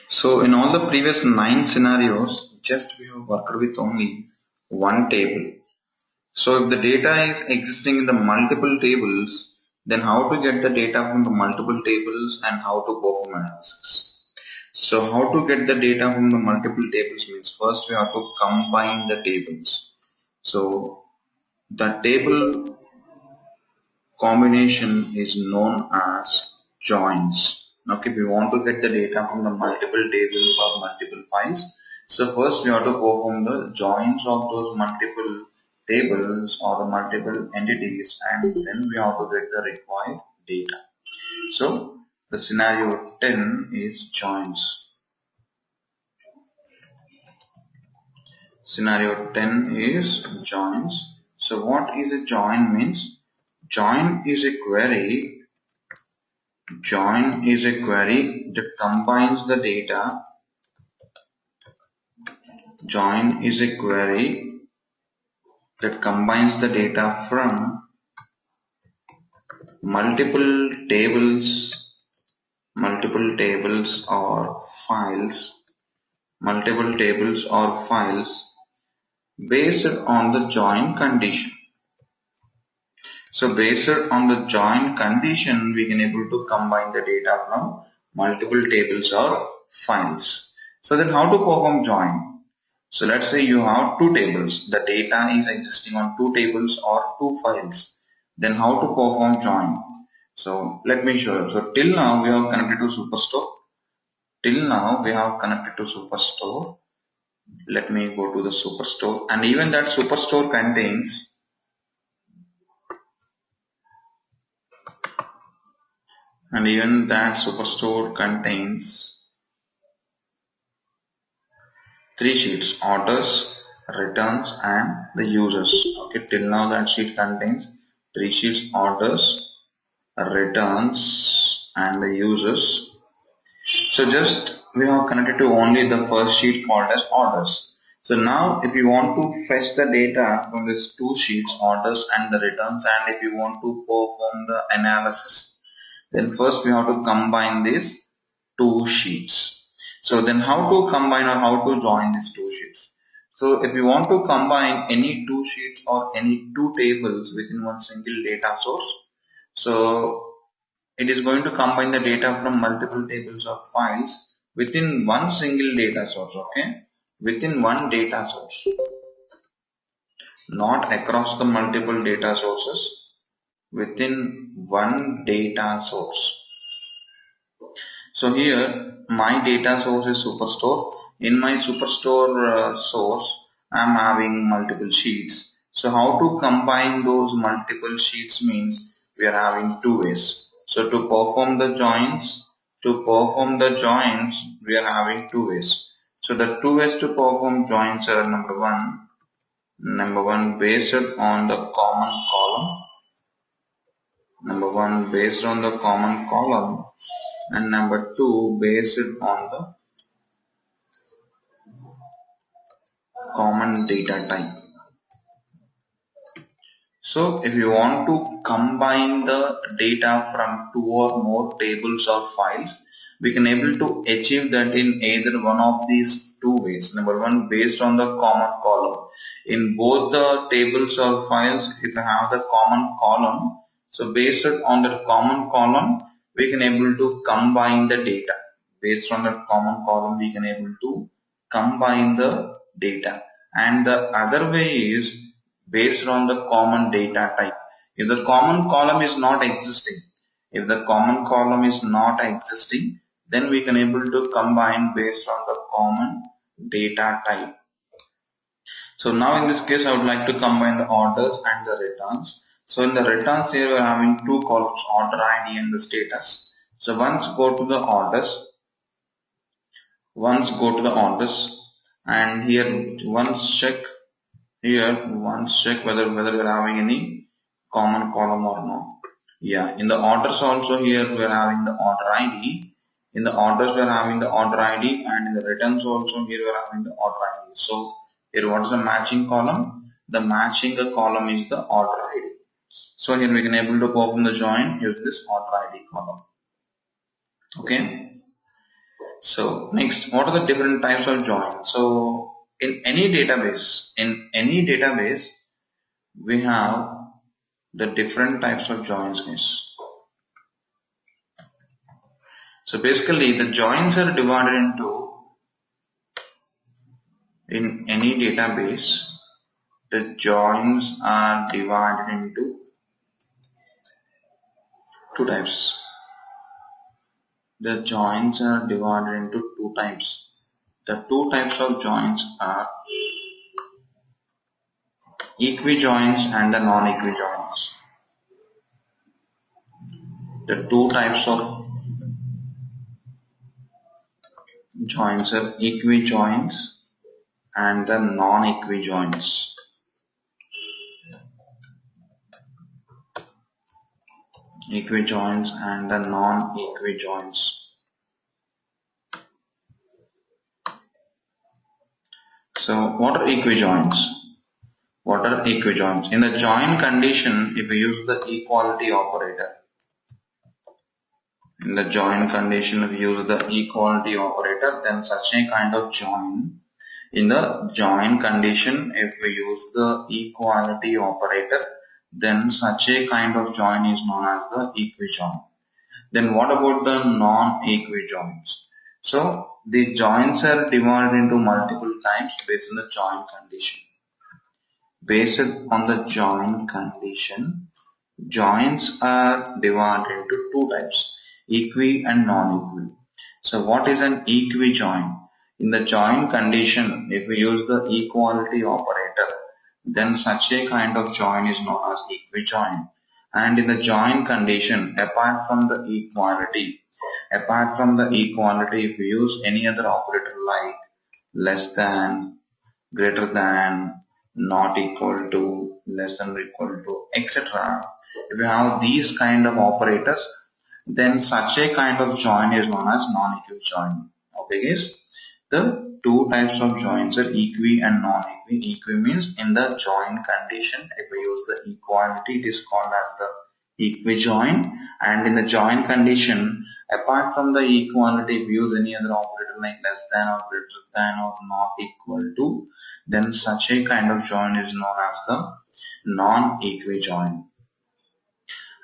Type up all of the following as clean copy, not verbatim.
So in all the previous 9 scenarios, just we have worked with only one table. So if the data is existing in the multiple tables, then how to get the data from the multiple tables and how to perform analysis. So how to get the data from the multiple tables means first we have to combine the tables. So the table combination is known as joins. Okay, we want to get the data from the multiple tables or multiple files. So first we have to perform the joins of those multiple tables or the multiple entities, and then we have to get the required data. So the scenario 10 is joins. Scenario 10 is joins. So what is a join means? Join is a query that combines the data. Join is a query that combines the data from multiple tables or files based on the join condition. So based on the join condition, we can able to combine the data from multiple tables or files. So then how to perform join? So let's say you have two tables. The data is existing on two tables or two files. Then how to perform join? So let me show you. So till now we have connected to Superstore. Let me go to the Superstore, and even that Superstore contains three sheets: orders, returns, and the users. Okay, till now that sheet contains three sheets: orders, returns, and the users. So just we have connected to only the first sheet called as orders. So now if you want to fetch the data from these two sheets, orders and the returns, and if you want to perform the analysis, then first we have to combine these two sheets. So then how to combine or how to join these two sheets? So if you want to combine any two sheets or any two tables within one single data source, so it is going to combine the data from multiple tables or files within one single data source, okay? Within one data source, not across the multiple data sources, within one data source. So here my data source is Superstore. In my Superstore source, I am having multiple sheets. So how to combine those multiple sheets means we are having two ways. So to perform the joins, we are having two ways. So the two ways to perform joins are number one based on the common column. And number two based on the common data type. So if you want to combine the data from two or more tables or files, we can able to achieve that in either one of these two ways. Number one, based on the common column. In both the tables or files, if I have the common column, so based on the common column, we can able to combine the data. Based on the common column, we can able to combine the data. And the other way is based on the common data type. If the common column is not existing, then we can able to combine based on the common data type. So now in this case, I would like to combine the orders and the returns. So in the returns here, we are having two columns, order ID and the status. So once go to the orders, and here once check whether we're having any common column or not. Yeah, in the orders also here we're having the order ID. In the orders we're having the order ID, and in the returns also here we're having the order ID. So here what is the matching column? The matching column is the order ID. So here we can able to perform the join using this order ID column. Okay. So next, what are the different types of joins? So in any database, we have the different types of joins. So basically, the joins are divided into, in any database, the joins are divided into two types. The joins are divided into two types. The two types of joins are equijoins and the non-equijoins. The two types of joins are equijoins and the non-equijoins. Equijoins and the non-equijoins. So what are equijoins? What are equijoins? In the join condition, if we use the equality operator, in the join condition, if we use the equality operator, then such a kind of join. In the join condition, if we use the equality operator, then such a kind of join is known as the equijoin. Then what about the non-equijoins? So the joins are divided into multiple types based on the join condition. Based on the join condition, joins are divided into two types, equi and non-equi. So what is an equijoin? In the join condition, if we use the equality operator, then such a kind of join is known as equijoin. And in the join condition, apart from the equality, if we use any other operator like less than, greater than, not equal to, less than or equal to, etc. If you have these kind of operators, then such a kind of join is known as non-equi join. Okay guys, the two types of joins are equi and non-equi. Equi means in the join condition, if we use the equality, it is called as the equijoin, and in the join condition, apart from the equality, if we use any other operator like less than or greater than or not equal to, then such a kind of join is known as the non-equijoin.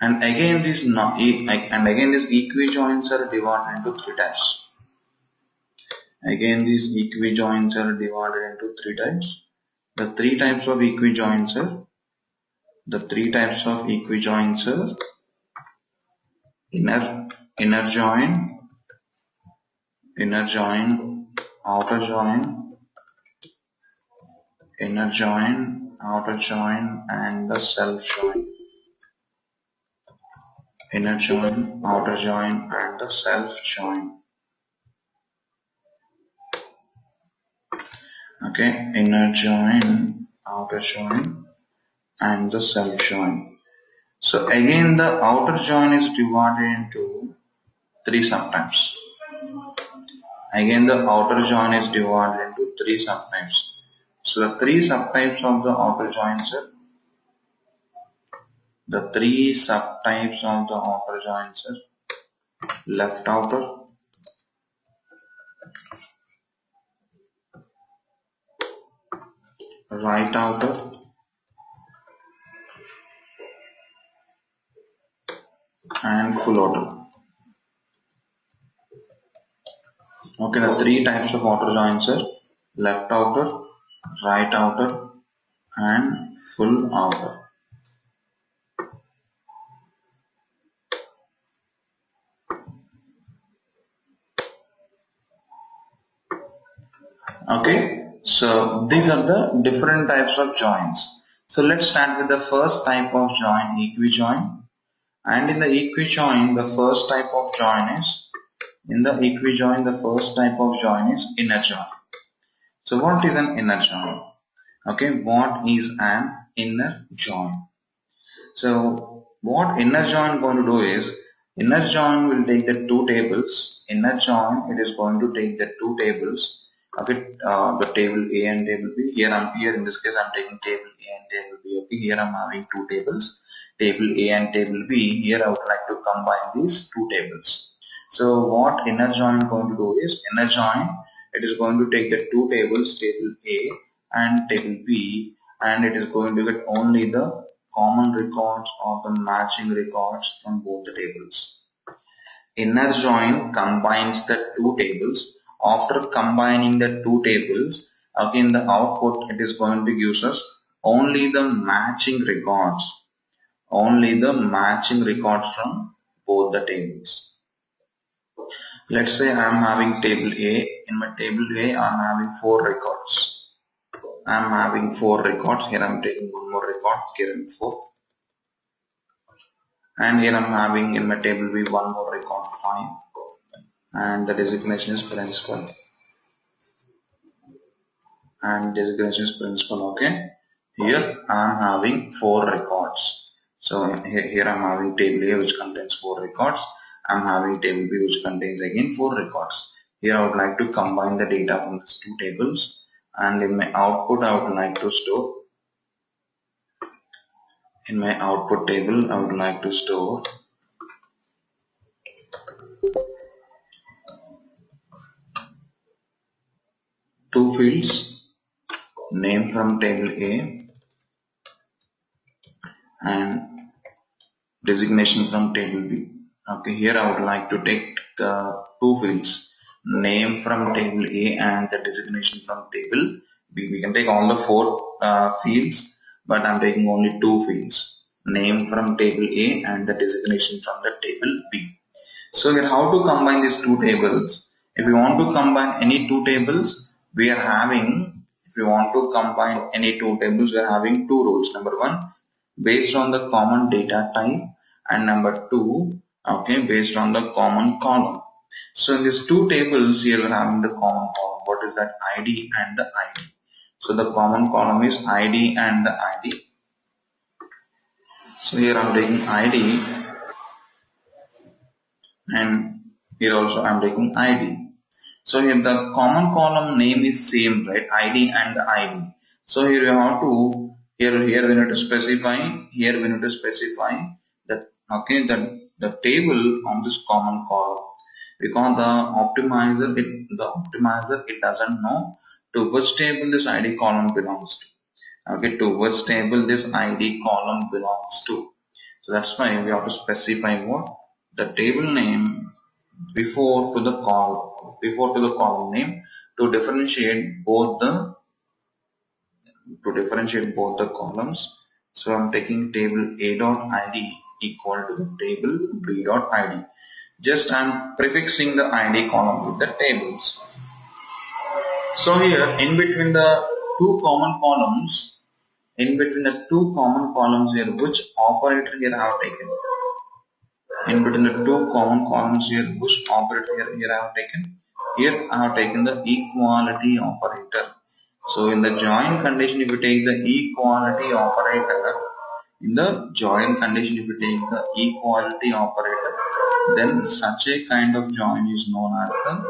And again, these equijoins are divided into three types. Again, these equijoins are divided into three types. The three types of equijoins are inner join, outer join, outer join, and the self join. Inner join, outer join, and the self join. Okay, inner join, outer join, and the self join. So again, the outer join is divided into three subtypes. Again, the outer join is divided into three subtypes. So the three subtypes of the outer joins are left outer, right outer, and full outer. Okay, the three types of outer joins are left outer, right outer, and full outer. Okay, so these are the different types of joins. So let's start with the first type of join, equijoin. And in the equijoin, the first type of join is inner join. So what is an inner join? Okay, what is an inner join? So what inner join going to do is, inner join will take the two tables. Inner join, it is going to take the two tables. Okay, the table A and table B. Here in this case I'm taking table A and table B. Okay, here I'm having two tables, table A and table B. Here I would like to combine these two tables. So what inner join going to do is, inner join, it is going to take the two tables, table A and table B, and it is going to get only the common records or the matching records from both the tables. Inner join combines the two tables. After combining the two tables, again the output, it is going to give us only the matching records, from both the tables. Let's say I am having table A. In my table A, I am having 4 records. I am having 4 records. Here I am taking one more record. Here I am 4. And here I am having in my table B one more record, 5. And the designation is principal. Okay. Here I am having 4 records. So here I am having table A which contains 4 records. I am having table B which contains again 4 records. Here I would like to combine the data from these two tables, and in my output I would like to store, in my output table I would like to store two fields, name from table A and designation from table B. Okay, here I would like to take two fields, name from table A and the designation from table B. We can take all the 4 fields, but I'm taking only 2 fields, name from table A and the designation from the table B. So here, how to combine these two tables? If we want to combine any two tables, we are having, if we want to combine any two tables, we are having 2 rules. Number 1, based on the common data type, and number 2, okay, based on the common column. So in these two tables here we are having the common column. What is that? ID and the ID. So the common column is ID and the ID. So here I am taking ID, and here also I am taking ID. So here the common column name is same, right? ID and the ID. So here you have to, here we need to specify, that, okay, the table on this common column, because the optimizer it doesn't know to which table this ID column belongs to. Okay, to which table this ID column belongs to. So that's why we have to specify what the table name before to the column name to differentiate both the columns. So I'm taking table A dot ID equal to the table B dot ID. Just I'm prefixing the ID column with the tables. So here in between the two common columns, here, which operator here I have taken? In between the two common columns here, which operator here I have taken? Here I have taken the equality operator. So in the join condition, if you take the equality operator, then such a kind of join is known as the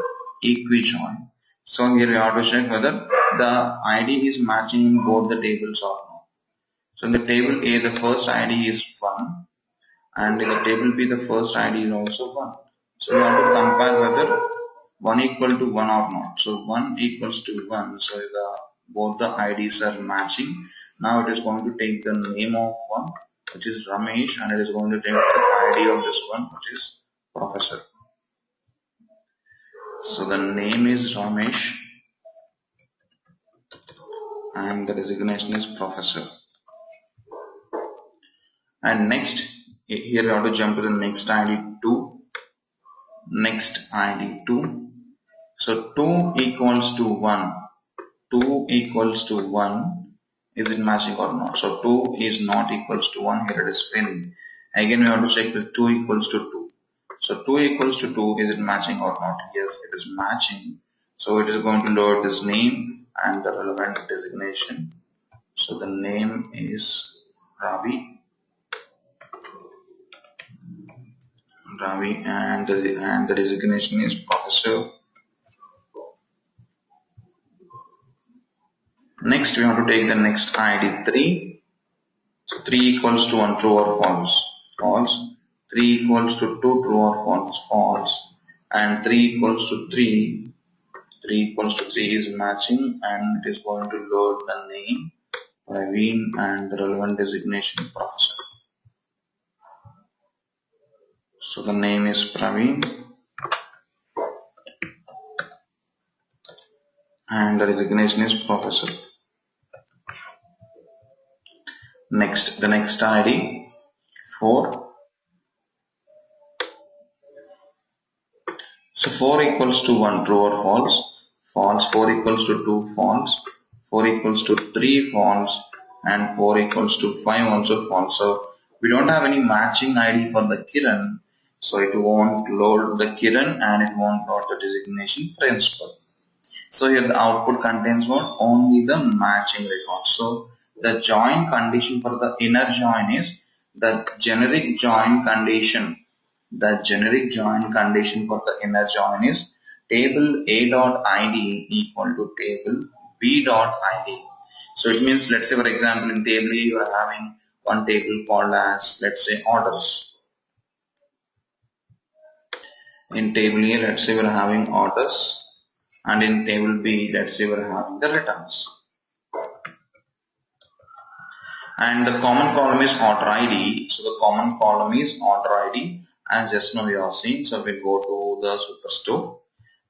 equi-join. So here we have to check whether the ID is matching in both the tables or not. So in the table A, the first ID is 1, and in the table B, the first ID is also 1. So we have to compare whether 1 equal to 1 or not. So 1 equals to 1. So both the IDs are matching. Now it is going to take the name of one, which is Ramesh, and it is going to take the ID of this one, which is Professor. So the name is Ramesh and the designation is Professor. And next, here we have to jump to the next ID 2. Next ID 2. So 2 equals to 1. 2 equals to 1. Is it matching or not? So 2 is not equals to 1. Here it is failing. Again, we have to check the 2 equals to 2. So 2 equals to 2. Is it matching or not? Yes, it is matching. So it is going to load this name and the relevant designation. So the name is Ravi, and the designation is Professor. Next, we have to take the next ID 3. So 3 equals to 1, true or false? False. 3 equals to 2, true or false? False. and 3 equals to 3. 3 equals to 3 is matching, and it is going to load the name Praveen and the relevant designation professor. So the name is Praveen and the designation is professor. Next, the next ID 4. So 4 equals to 1, true or false? False. 4 equals to 2, false. 4 equals to 3, false. And 4 equals to 5, also false. So we don't have any matching ID for the Kiran. So it won't load the Kiran and it won't load the designation principal. So here the output contains what? Only the matching record. So the join condition for the inner join is the generic join condition. The generic join condition for the inner join is table A.id equal to table B.id. So it means, let's say for example in table A you are having one table called as, let's say, orders. In table A, let's say we are having orders, and in table B, let's say we are having the returns. And the common column is order ID. So the common column is order ID, as just now we have seen. So we go to the superstore.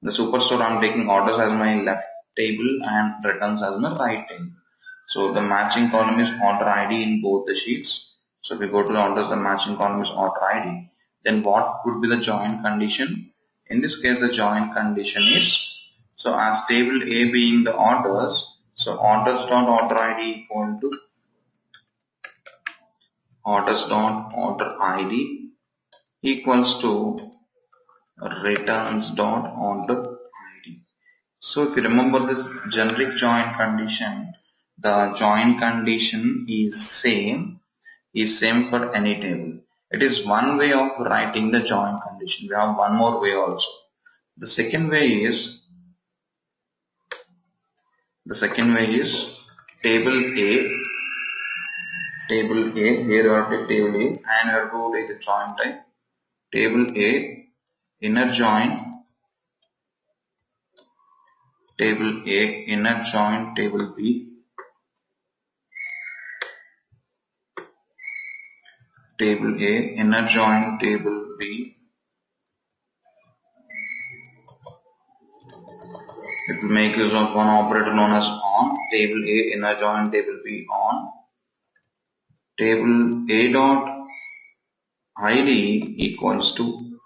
The superstore, I'm taking orders as my left table and returns as my right table. So the matching column is order ID in both the sheets. So we go to the orders, the matching column is order ID. Then what would be the join condition? In this case, the join condition is, so as table A being the orders, so orders dot order ID equal to orders dot order ID equals to returns dot order ID. So if you remember this generic join condition, the join condition is same for any table. It is one way of writing the join condition. We have one more way also. The second way is table A. Here you have to take table A and you have to take the join type. Table A, inner join, table A, inner join, table B, table A, inner join, table B. It will make use of one operator known as on. Table A, inner join, table B, on. Table A dot ID equals to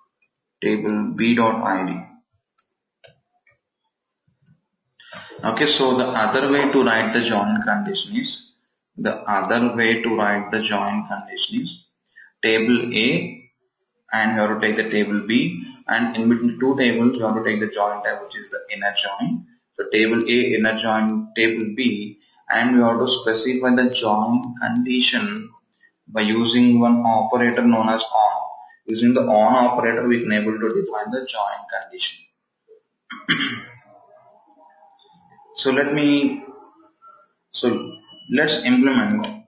table B dot ID. Okay, so the other way to write the join condition is, table A and you have to take the table B, and in between two tables you have to take the join type, which is the inner join. So table A, inner join, table B, and you have to specify the join condition by using one operator known as on. Using the on operator, we can able to define the join condition. So let's implement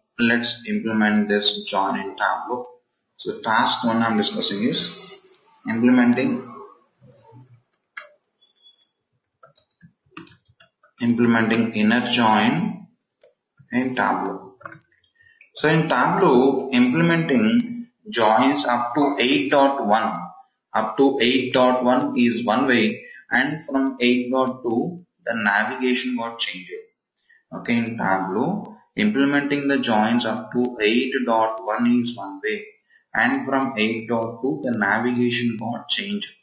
this join in Tableau. So task 1 I'm discussing is implementing inner join in Tableau. So in Tableau, implementing joins up to 8.1. Up to 8.1 is one way, and from 8.2 the navigation got changed. Okay, in Tableau, implementing the joins up to 8.1 is one way, and from 8.2 the navigation got changed.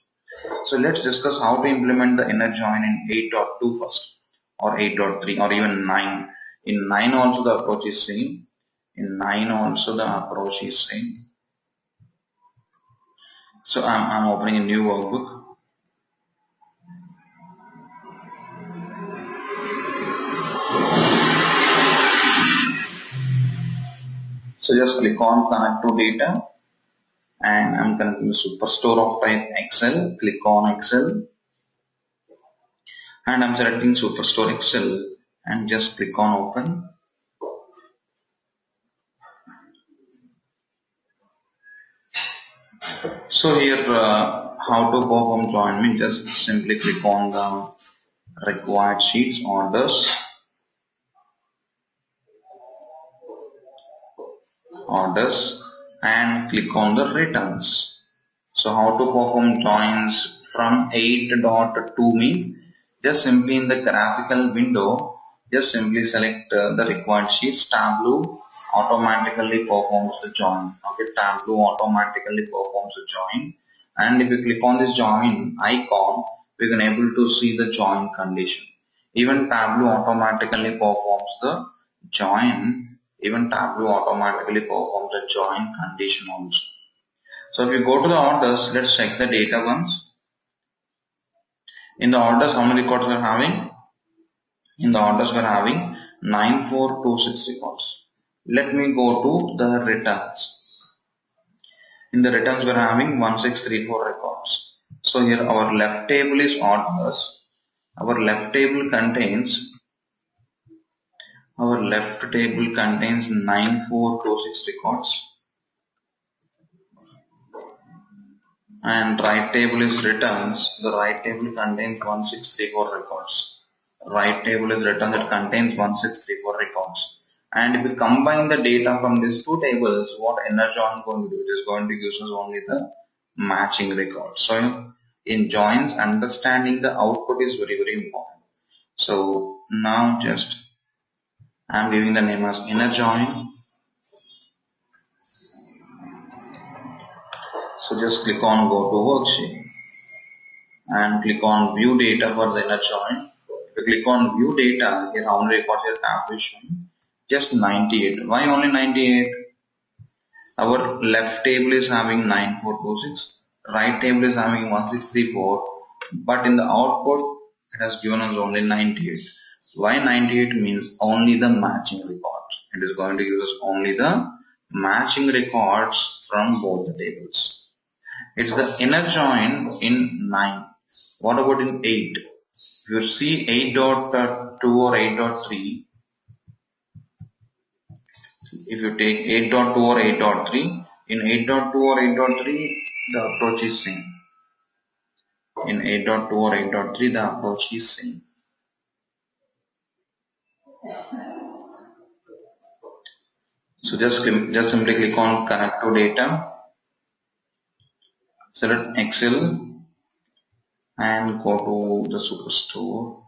So let's discuss how to implement the inner join in 8.2 first, or 8.3, or even 9. In 9 also the approach is same. So I'm opening a new workbook. So just click on connect to data, and I'm connecting the superstore of type Excel. Click on Excel, and I'm selecting superstore Excel and just click on open. So here how to perform join means just simply click on the required sheets orders and click on the returns. So how to perform joins from 8.2 means just simply in the graphical window, just simply select the required sheets. Tableau automatically performs the join. Okay, Tableau automatically performs the join. And if you click on this join icon, we can able to see the join condition. Even Tableau automatically performs the join. Even Tableau automatically performs the join condition also. So if you go to the orders, let's check the data once. In the orders, how many records we're having? In the orders, we're having 9426 records. Let me go to the returns. In the returns, we're having 1634 records. So here our left table is orders. Our left table contains 9426 records. And right table is returns. The right table contains 1634 records. Right table is return that contains 1634 records. And if we combine the data from these two tables, what inner join is going to do? It is going to use us only the matching records. So in joins, understanding the output is very, very important. So now just I'm giving the name as inner join. So just click on go to worksheet and click on view data for the inner join. If you click on view data, here how many records your tab is showing? Just 98. Why only 98? Our left table is having 9426, right table is having 1634, but in the output it has given us only 98. Why 98 means only the matching records. It is going to give us only the matching records from both the tables. It's the inner join in 9. What about in 8? If you see 8.2 or 8.3, if you take 8.2 or 8.3, in 8.2 or 8.3, the approach is same. In 8.2 or 8.3, the approach is same. So just simply click on connect to data, select Excel, and go to the Superstore.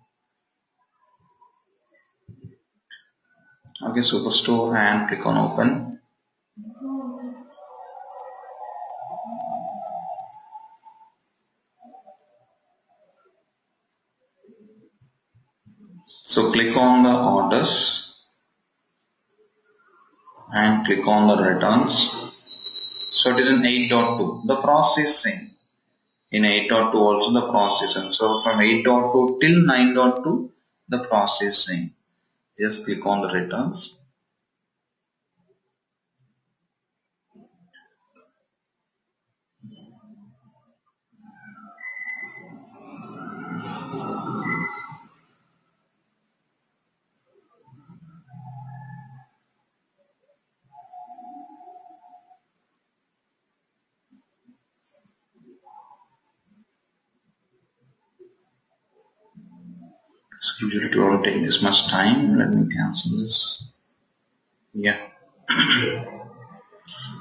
Okay, Superstore, and click on open. So click on the orders and click on the returns. So it is in 8.2. The process same. In 8.2 also the process same. So from 8.2 till 9.2 the process same. Just click on the returns. So usually it won't take this much time. Let me cancel this. Yeah.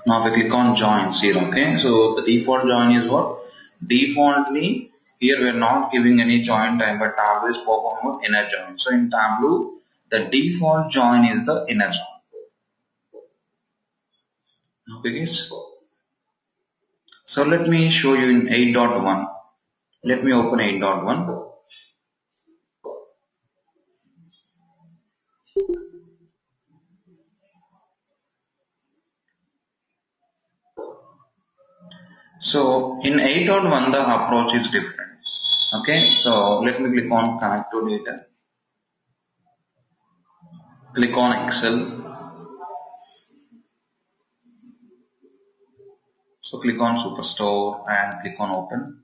Now we click on joins here. Okay. So the default join is what? Defaultly here we are not giving any join time, but Tableau is performing inner join. So in Tableau the default join is the inner join. Okay guys. So let me show you in 8.1. Let me open 8.1. So in 8.1 the approach is different. Okay, so let me click on connect to data. Click on Excel. So click on Superstore and click on open.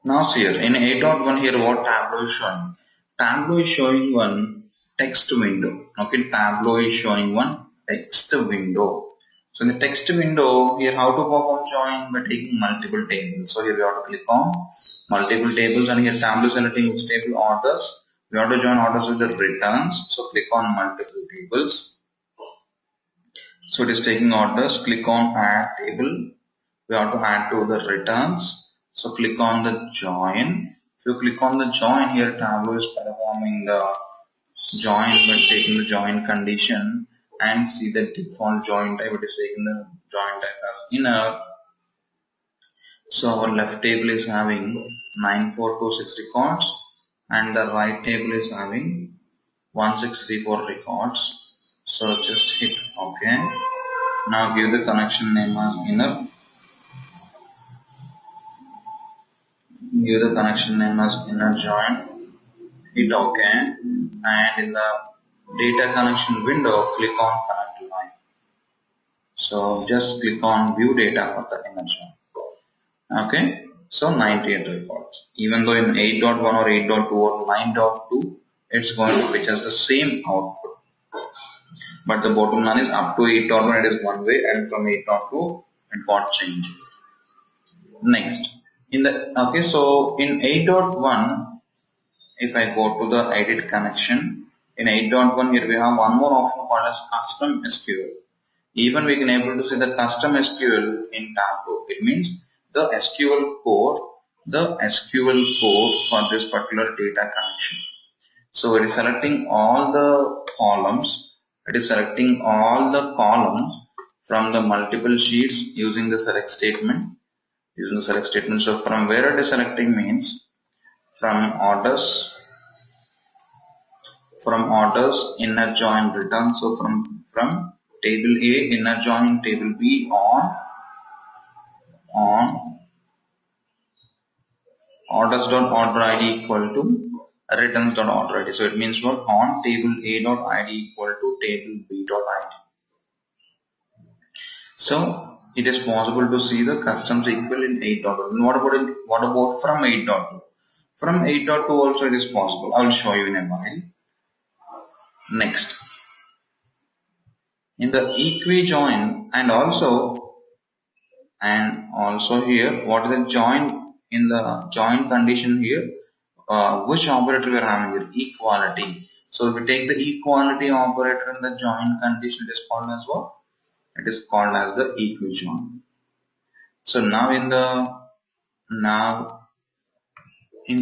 Now see here in 8.1 here what Tableau is showing. Tableau is showing one text window. Okay, Tableau is showing one text window. So in the text window, here how to perform join by taking multiple tables. So here we have to click on multiple tables, and here Tableau selecting which table orders. We have to join orders with the returns. So click on multiple tables. So it is taking orders. Click on add table. We have to add to the returns. So click on the join. If you click on the join, here Tableau is performing the join by taking the join condition, and see the default join type. It is taking the join type as inner. So our left table is having 9426 records, and the right table is having 1634 records. So just hit OK. Now give the connection name as inner. Give the connection name as inner join. Hit OK. And in the data connection window, click on connect line. So just click on view data for the inner join. Okay. So 98 records. Even though in 8.1 or 8.2 or 9.2, it's going to fetch us the same output. But the bottom line is up to 8.1 it is one way, and from 8.2 it got changed. Next, so in 8.1, if I go to the edit connection, in 8.1 here we have one more option called as custom SQL. Even we can able to see the custom SQL in Tableau. It means the SQL code for this particular data connection. So it is selecting all the columns. It is selecting all the columns from the multiple sheets using the select statement. So from where it is selecting means from orders, inner join return. So from table A, inner join table B on orders.order ID equal to returns.order ID. So it means what? On table A.id equal to table B.id. So it is possible to see the custom SQL in 8.1. What about from 8.2? From 8.2 also it is possible. I will show you in a while. Next, in the equi-join and also here, what is the join in the join condition here? Which operator we are having here? Equality. So if we take the equality operator in the join condition, it is called as what? It is called as the equi-join. So now in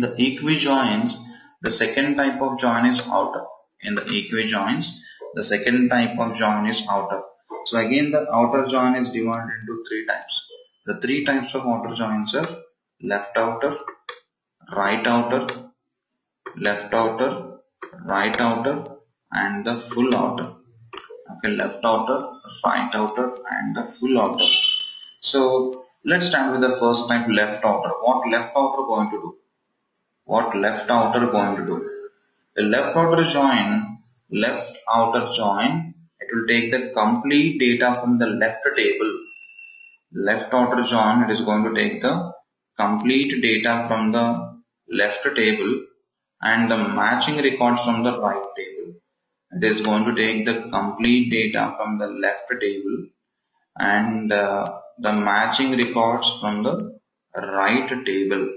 the equi-joins, the second type of join is outer. In the equi-joins, the second type of join is outer. So again, the outer join is divided into three types. The three types of outer joins are left outer, right outer, left outer, right outer, and the full outer. Okay, left outer, right outer, and the full outer. So let's start with the first type, left outer. What left outer going to do? The left outer join, it will take the complete data from the left table. Left outer join, it is going to take the complete data from the left table and the matching records from the right table. It is going to take the complete data from the left table and the matching records from the right table.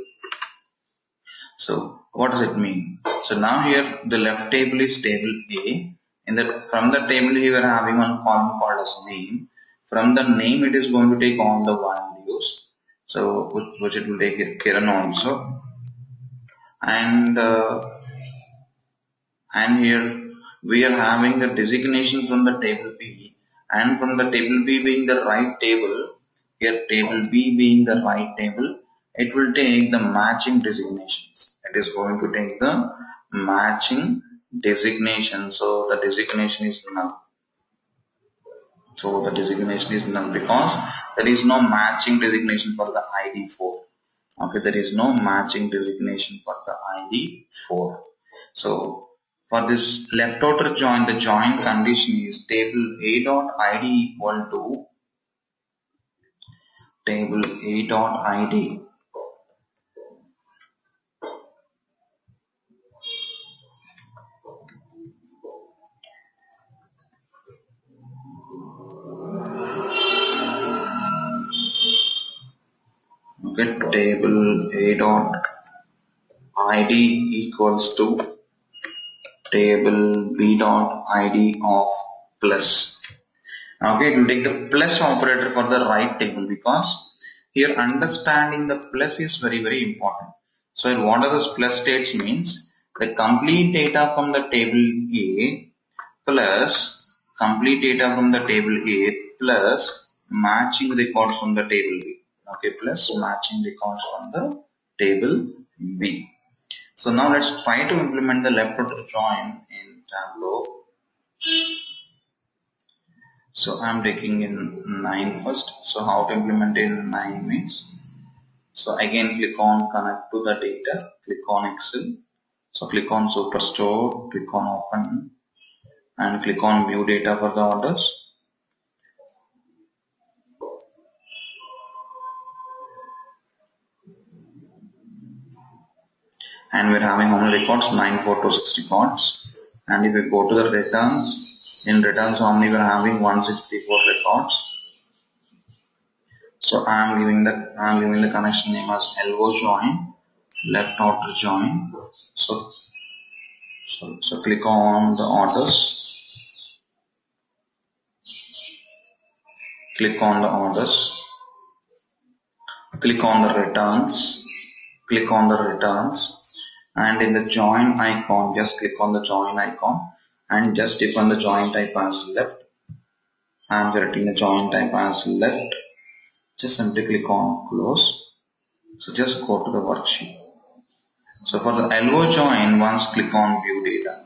So what does it mean? So now here the left table is table A. From the table we are having one column called as name. From the name it is going to take all the values. So which it will take it Kiran also. And here we are having the designation from the table B, and from the table B being the right table, here table B being the right table, it will take the matching designations. It is going to take the matching designation. So the designation is null. Because there is no matching designation for the ID 4. Okay, there is no matching designation for the ID 4. So for this left outer join, the join condition is table A.id equal to table A.id get table A dot ID equals to table B dot ID of plus. Okay, it will take the plus operator for the right table, because here understanding the plus is very important. So what are the plus states means? The complete data from the table A plus complete data from the table A plus matching records from the table B. Okay, plus matching records from the table B. So now let's try to implement the left outer join in Tableau. So I'm taking in 9 first. So how to implement in 9 means, so again click on connect to the data, click on Excel. So click on Superstore, click on open and click on view data for the orders. And we're having how many records? 9426 records. And if we go to the returns, in returns how many we're having? 1634 records. So I'm giving the connection name as LO join, left outer join. So click on the orders, click on the orders, click on the returns, click on the returns, and in the join icon, just click on the join icon and just click on the join type as left. I'm selecting the join type as left. Just simply click on close. So just go to the worksheet. So for the LO join, once click on view data.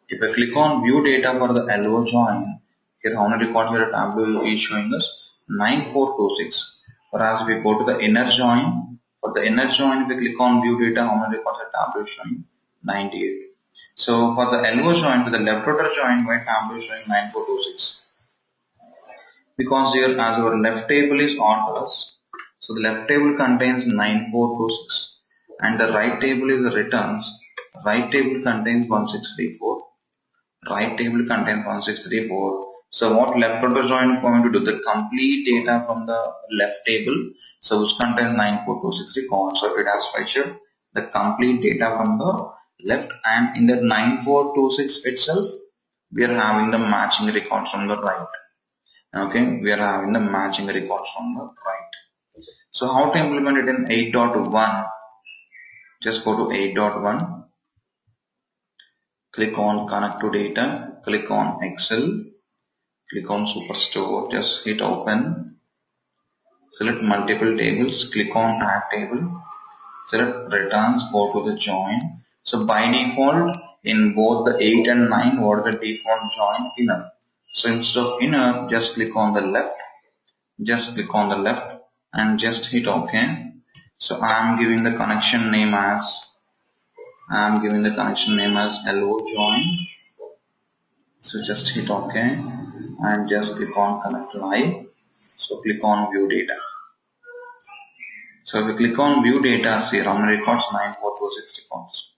If I click on view data for the LO join, here how many records here Tableau is showing us? 9426. Whereas if we go to the inner join, for the inner join, if we click on view data, how many records here Tableau is showing? 98. So for the LO join, to the left outer join, why Tableau is showing 9426? Because here as our left table is orders, so the left table contains 9426 and the right table is the returns. Right table contains 1634. Right table contains 1634. So what left outer join is going to do? The complete data from the left table, so which contains 9426 records. So it has fetched the complete data from the left, and in the 9426 itself, we are having the matching records from the right. Okay, we are having the matching records from the right. So how to implement it in 8.1? Just go to 8.1. Click on connect to data, click on Excel, click on Superstore, just hit open, select multiple tables, click on add table, select returns, go to the join. So by default in both the 8 and 9, what is the default join? Inner. So instead of inner, just click on the left, and just hit OK. So I am giving the connection name as LO join. So just hit OK and just click on connect live. So click on view data. So if you click on view data, see how many records? 9426 records.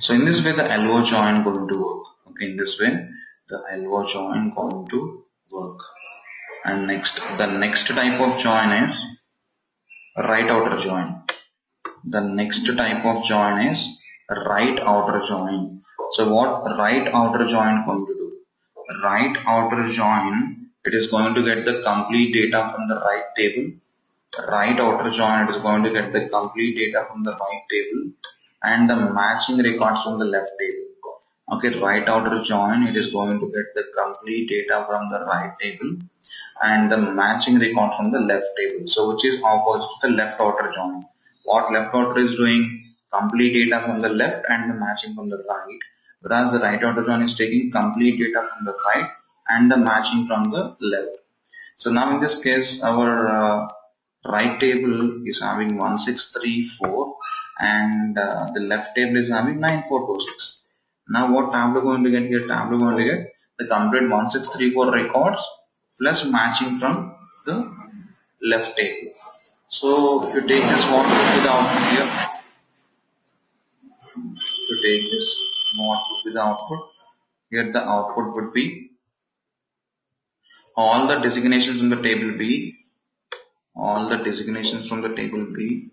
So in this way the LO join going to work. Okay, in this way the LO join going to work. And the next type of join is right outer join. The next type of join is right outer join. So what right outer join going to do? Right outer join, it is going to get the complete data from the right table. Right outer join, it is going to get the complete data from the right table and the matching records from the left table. Okay, right outer join, it is going to get the complete data from the right table and the matching record from the left table. So which is opposite to the left outer join. What left outer is doing? Complete data from the left and the matching from the right. Whereas the right outer join is taking complete data from the right and the matching from the left. So now in this case our right table is having 1634 and the left table is having 9426. Now what Tableau going to get here? Tableau going to get the complete 1634 records plus matching from the left table. So if you take this, what would be the output here? If you take this, what would be the output? Here the output would be all the designations in the table B, all the designations from the table B,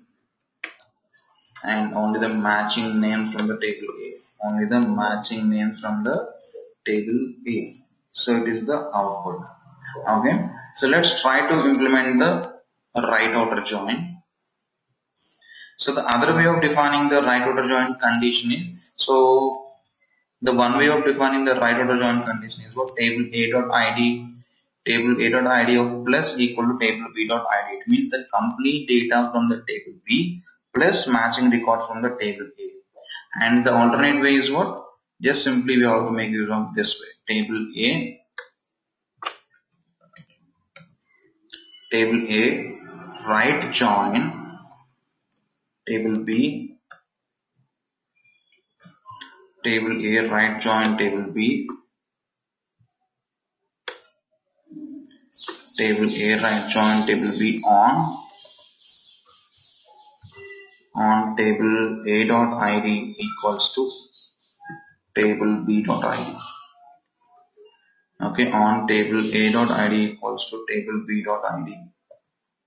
and only the matching name from the table A. Only the matching name from the table A. So it is the output. Okay. So let's try to implement the right outer join. So the other way of defining the right outer join condition is, so the one way of defining the right outer join condition is what? Table A dot ID, table A dot ID of plus equal to table B dot ID. It means the complete data from the table B plus matching record from the table A. And the alternate way is what? Just simply we have to make use of this way. Table A, right join, table B, table A, right join, table B, table A, right join, table B on table A dot ID equals to table B dot ID. Okay, on table A dot ID equals to table B dot ID.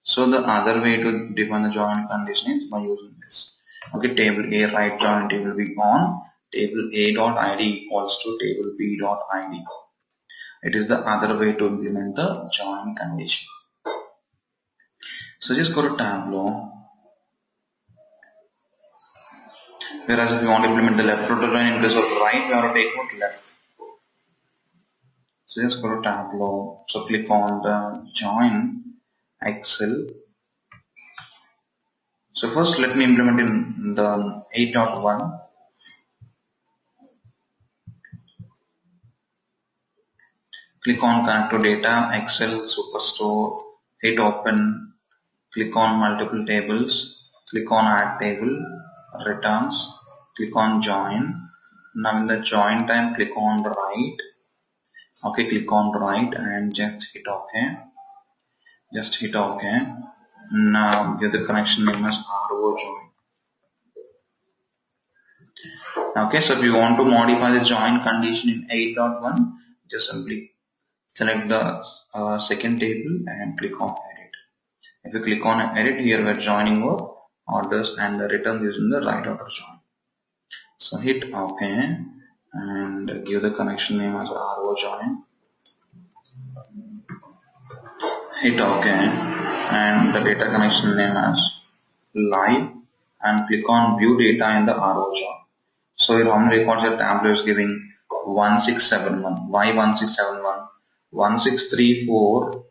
So the other way to define the join condition is by using this. Okay, table A right join table B on table A dot ID equals to table B dot ID. It is the other way to implement the join condition. So just go to Tableau. Whereas if you want to implement the left outer join in place of right, we have to take out left. So just go to Tableau. So click on the join Excel. So first let me implement in the 8.1. Click on connect to data, Excel, Superstore, hit open, click on multiple tables, click on add table, returns, click on join. Now in the join time, click on right. Okay, click on right and just hit OK. Just hit OK. Now give the connection name as RO join. Okay, so if you want to modify the join condition in 8.1, just simply select the second table and click on edit. If you click on edit, here we are joining our orders and the return using the right outer join. So hit OK and give the connection name as RO join. Hit OK and the data connection name as live and click on view data in the RO join. So here how many records the Tableau is giving? 1671. Why 1671? 1634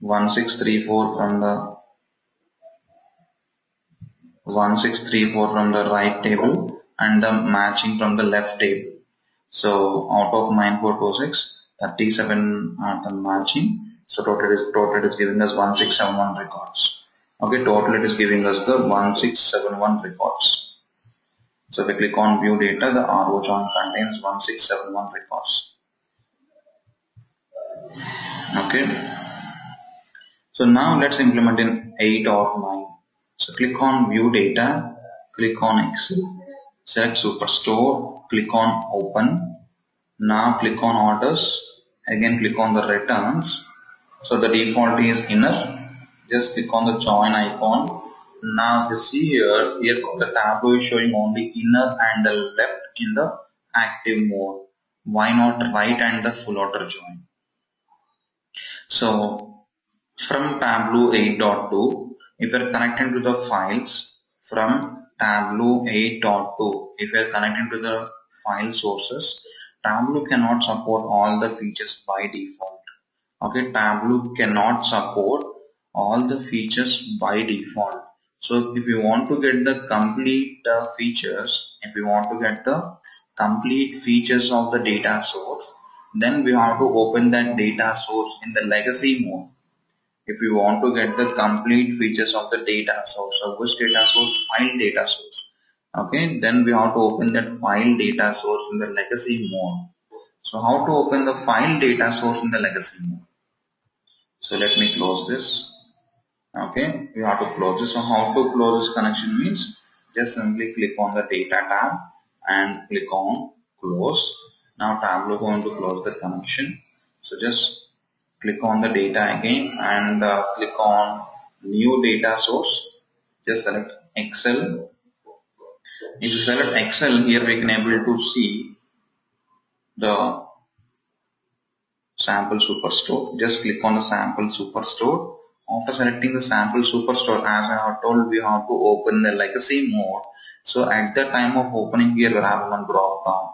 1634 from the 1634 from the right table and the matching from the left table. So out of 9426, 37 are the matching. So total is giving us 1671 records. Okay, total it is giving us the 1671 records. So if we click on view data, the RO join contains 1671 records. Okay. So now let's implement in 8 or 9. So click on view data, click on Excel, select Superstore, click on open. Now click on orders, again click on the returns. So the default is inner. Just click on the join icon. Now you see here the Tableau is showing only inner and the left in the active mode. Why not right and the full outer join? So from Tableau 8.2, if you are connecting to the files from Tableau 8.2, if you are connecting to the file sources, Tableau cannot support all the features by default. Okay, Tableau cannot support all the features by default. So if you want to get the complete features, if you want to get the complete features of the data source, then we have to open that data source in the legacy mode. If you want to get the complete features of the data source, so which data source? File data source. Okay, then we have to open that file data source in the legacy mode. So how to open the file data source in the legacy mode? So let me close this. Okay, we have to close this. So how to close this connection means just simply click on the data tab and click on close. Now Tableau going to close the connection. So just click on the data again and click on new data source. Just select Excel. If you select Excel, here we can able to see the sample superstore. Just click on the sample superstore. After selecting the sample superstore, as I have told, we have to open the legacy mode. So at the time of opening here, we're having one drop down.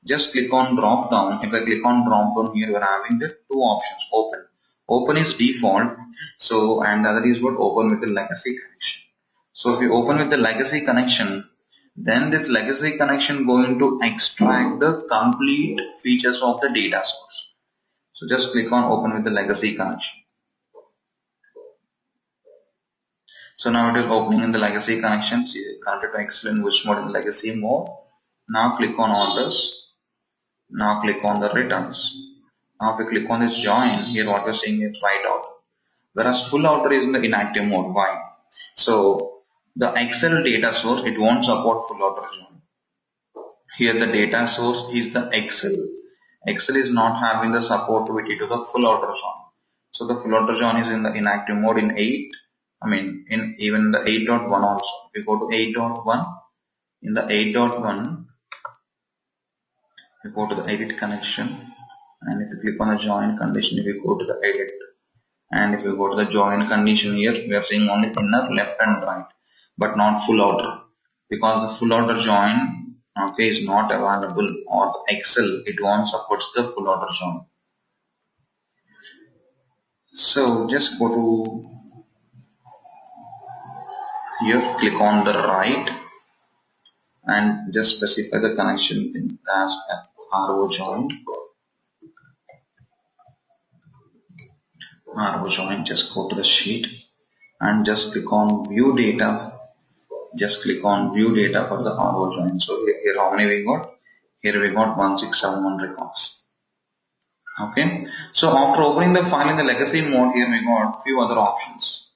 Just click on drop down. If I click on drop down here, we're having the two options. Open. Open is default. So and the other is what? Open with the legacy connection. So if you open with the legacy connection, then this legacy connection going to extract the complete features of the data source. So just click on open with the legacy connection. So now it is opening in the legacy connection. See, connected to Excel in which mode? In legacy mode. Now click on orders. Now click on the returns. Now if you click on this join, here what we're seeing is write out. Whereas full outer is in the inactive mode. Why? So the Excel data source, it won't support full outer join. Here the data source is the Excel. Excel is not having the support to the full outer join. So the full outer join is in the inactive mode in 8. In even the 8.1 also. If you go to 8.1, in the 8.1, you go to the edit connection, and if you click on the join condition, if you go to the edit, and if you go to the join condition here, we are seeing only inner, left and right, but not full outer, because the full outer join is not available, or the Excel it won't support the full outer join. So just go to here, click on the right and just specify the connection thing as RO join. RO join, just go to the sheet and just click on view data. Just click on view data for the RO join. So here how many we got? Here we got 1671 records. Okay. So after opening the file in the legacy mode, here we got few other options.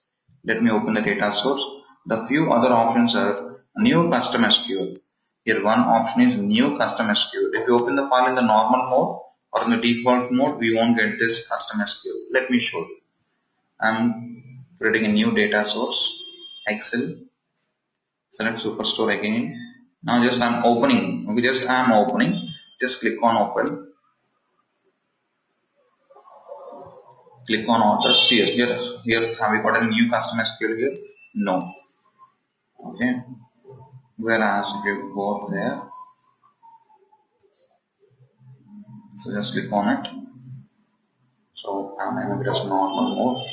Let me open the data source. The few other options are new custom SQL. Here one option is new custom SQL. If you open the file in the normal mode or in the default mode, we won't get this custom SQL. Let me show you. I'm creating a new data source, Excel. Select Superstore again. Now just I'm opening. Okay, just I'm opening. Just click on open. Click on orders. Here have we got a new custom SQL here? No. Okay. Whereas if you go there, so just click on it. So I'm in just normal mode.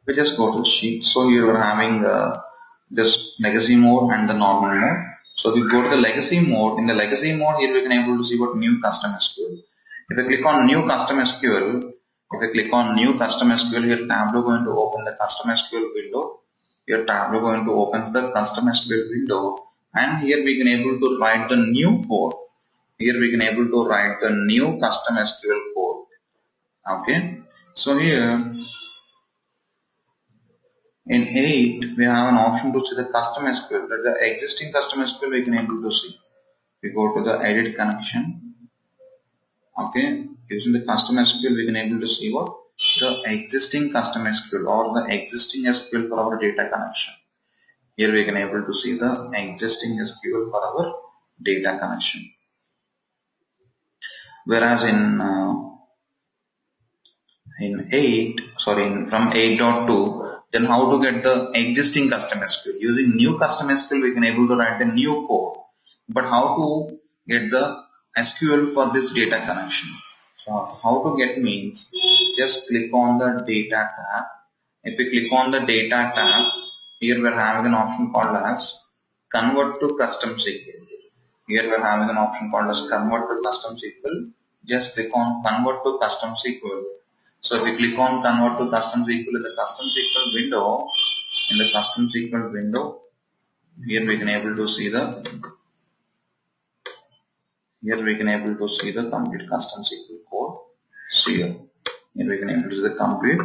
We just go to sheet. So here we're having this legacy mode and the normal mode. So we go to the legacy mode. In the legacy mode, here we can able to see what new custom SQL. If I click on new custom SQL, here Tableau going to open the custom SQL window. Here Tableau going to open the custom SQL window, and here we can able to write the new code. Here we can able to write the new custom SQL code. Okay. So here in 8, we have an option to see the custom SQL. That the existing custom SQL we can able to see. We go to the edit connection. Okay, using the custom SQL we can able to see what the existing custom SQL or the existing SQL for our data connection. Here we can able to see the existing SQL for our data connection. Whereas from 8.2, then how to get the existing custom SQL? Using new custom SQL we can able to write the new code. But how to get the SQL for this data connection? So how to get means, just click on the data tab. If you click on the data tab, here we are having an option called as convert to custom SQL. Here we are having an option called as convert to custom SQL. Just click on convert to custom SQL. So if we click on convert to custom SQL in the custom SQL window, here we can able to see the complete custom SQL code. See here we can able to see the complete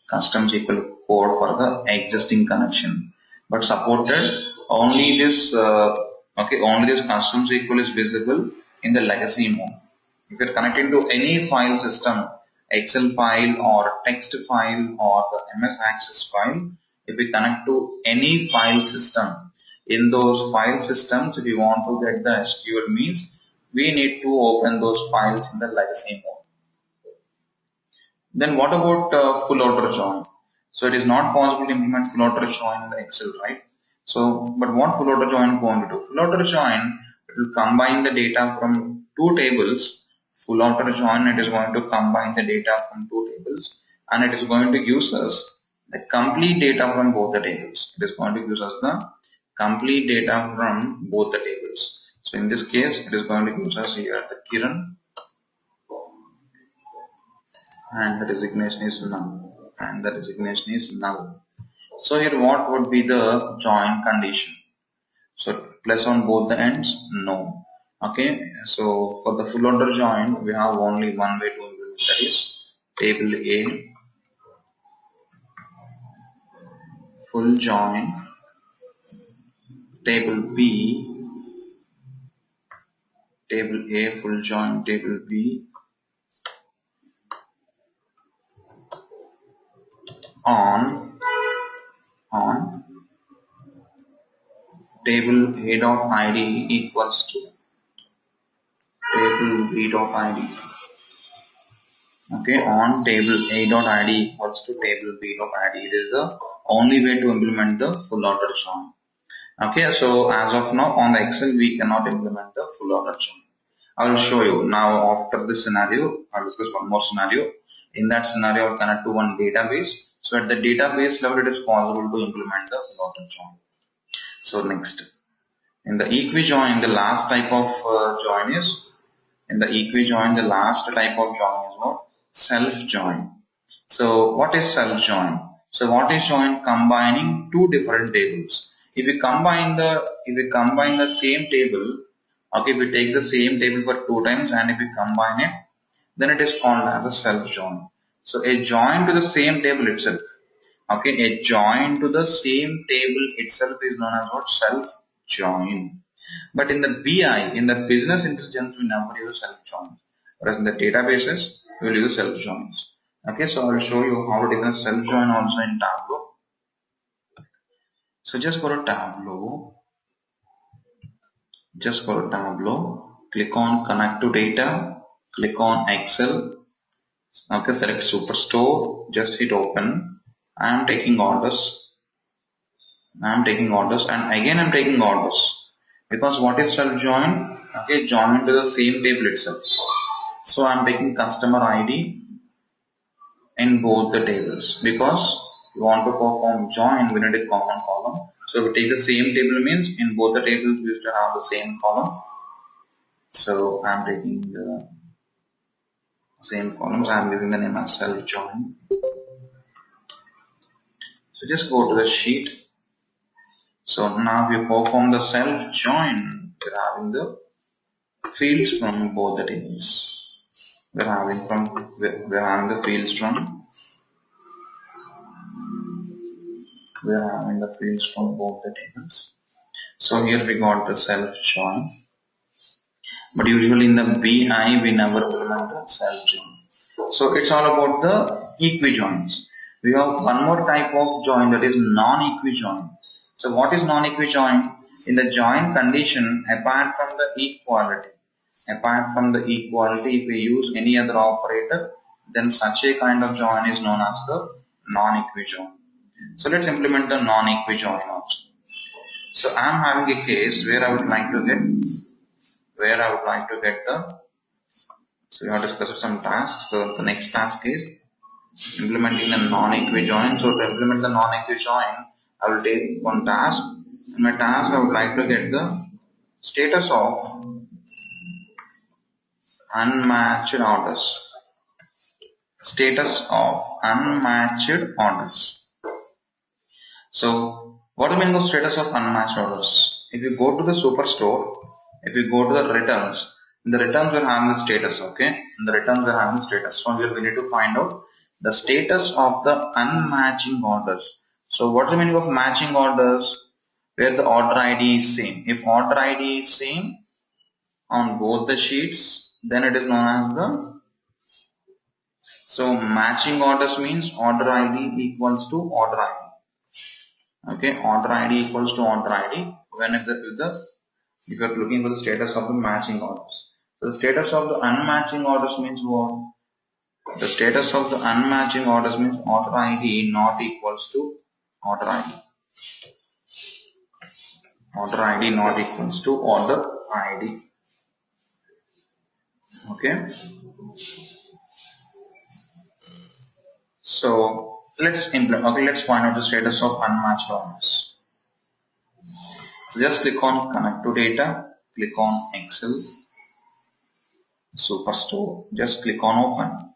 custom SQL code for the existing connection. But supported only this custom SQL is visible in the legacy mode. If you're connecting to any file system, Excel file or text file or the MS Access file, if we connect to any file system, in those file systems, if you want to get the SQL means, we need to open those files in the legacy mode. Then what about full order join? So it is not possible to implement full order join in the Excel, right? So, but what full order join is going to do? Full order join, it will combine the data from two tables. Full order join, it is going to combine the data from two tables, and it is going to use us the complete data from both the tables. It is going to use us the complete data from both the tables. So in this case, it is going to use us here the Kiran, and the resignation is null, and the resignation is null. So here what would be the join condition? So plus on both the ends? No. Okay, so for the full order join, we have only one way to implement, that is table A full join, table B, table A full join, table B on table A dot ID equals to table B dot ID. Okay, on table A dot ID equals to table B dot ID. It is the only way to implement the full order join. Okay, so as of now on the Excel we cannot implement the full order join. I will show you now. After this scenario, I'll discuss one more scenario. In that scenario, I'll connect to one database. So at the database level, it is possible to implement the full order join. So next, in the equi-join, the last type of join is, in the equi-join, the last type of join is what? Self-join. So what is self-join? So what is join? Combining two different tables. If we combine the same table, okay, if we take the same table for two times and if we combine it, then it is called as a self-join. So a join to the same table itself. Okay, a join to the same table itself is known as what? Self-join. But in the BI, in the business intelligence, we never use self-joins. Whereas in the databases, we will use self-joins. Okay, so I will show you how to define self-join also in Tableau. So just go to Tableau. Click on connect to data, click on Excel. Okay, select Superstore, just hit open. I am taking orders, and again I am taking orders. Because what is self-join? Okay, join to the same table itself. So I am taking customer ID in both the tables, because you want to perform join, we need a common column. So we take the same table means in both the tables we used to have the same column. So I am taking the same columns. I am giving the name as self-join. So just go to the sheet. So now we perform the self-join. We're having the fields from both the tables. We're having the fields from both the tables. So here we got the self-join. But usually in the BI we never implement the self-join. So it's all about the equi-joins. We have one more type of join, that is non-equi-join. So what is non-equi-join? In the join condition, apart from the equality, if we use any other operator, then such a kind of join is known as the non-equi-join. So let's implement the non-equi-join also. So I am having a case where I would like to get so we have discussed some tasks. So the next task is implementing the non-equi-join. So to implement the non-equi-join, I will take one task. In my task, I would like to get the status of unmatched orders. So what do you mean by status of unmatched orders? If you go to the Superstore, if you go to the returns, in the returns we have the status, okay? In the returns we have the status. So here we need to find out the status of the unmatching orders. So what's the meaning of matching orders? Where the order ID is same. If order ID is same on both the sheets, then it is known as the, so matching orders means order ID equals to order ID. Okay, order ID equals to order ID when if if you are looking for the status of the matching orders. So the status of the unmatching orders means what? The status of the unmatching orders means order ID not equals to order ID. Order ID not equals to order ID. Okay. So let's implement. Okay, let's find out the status of unmatched orders. So just click on connect to data. Click on Excel Superstore. Just click on open.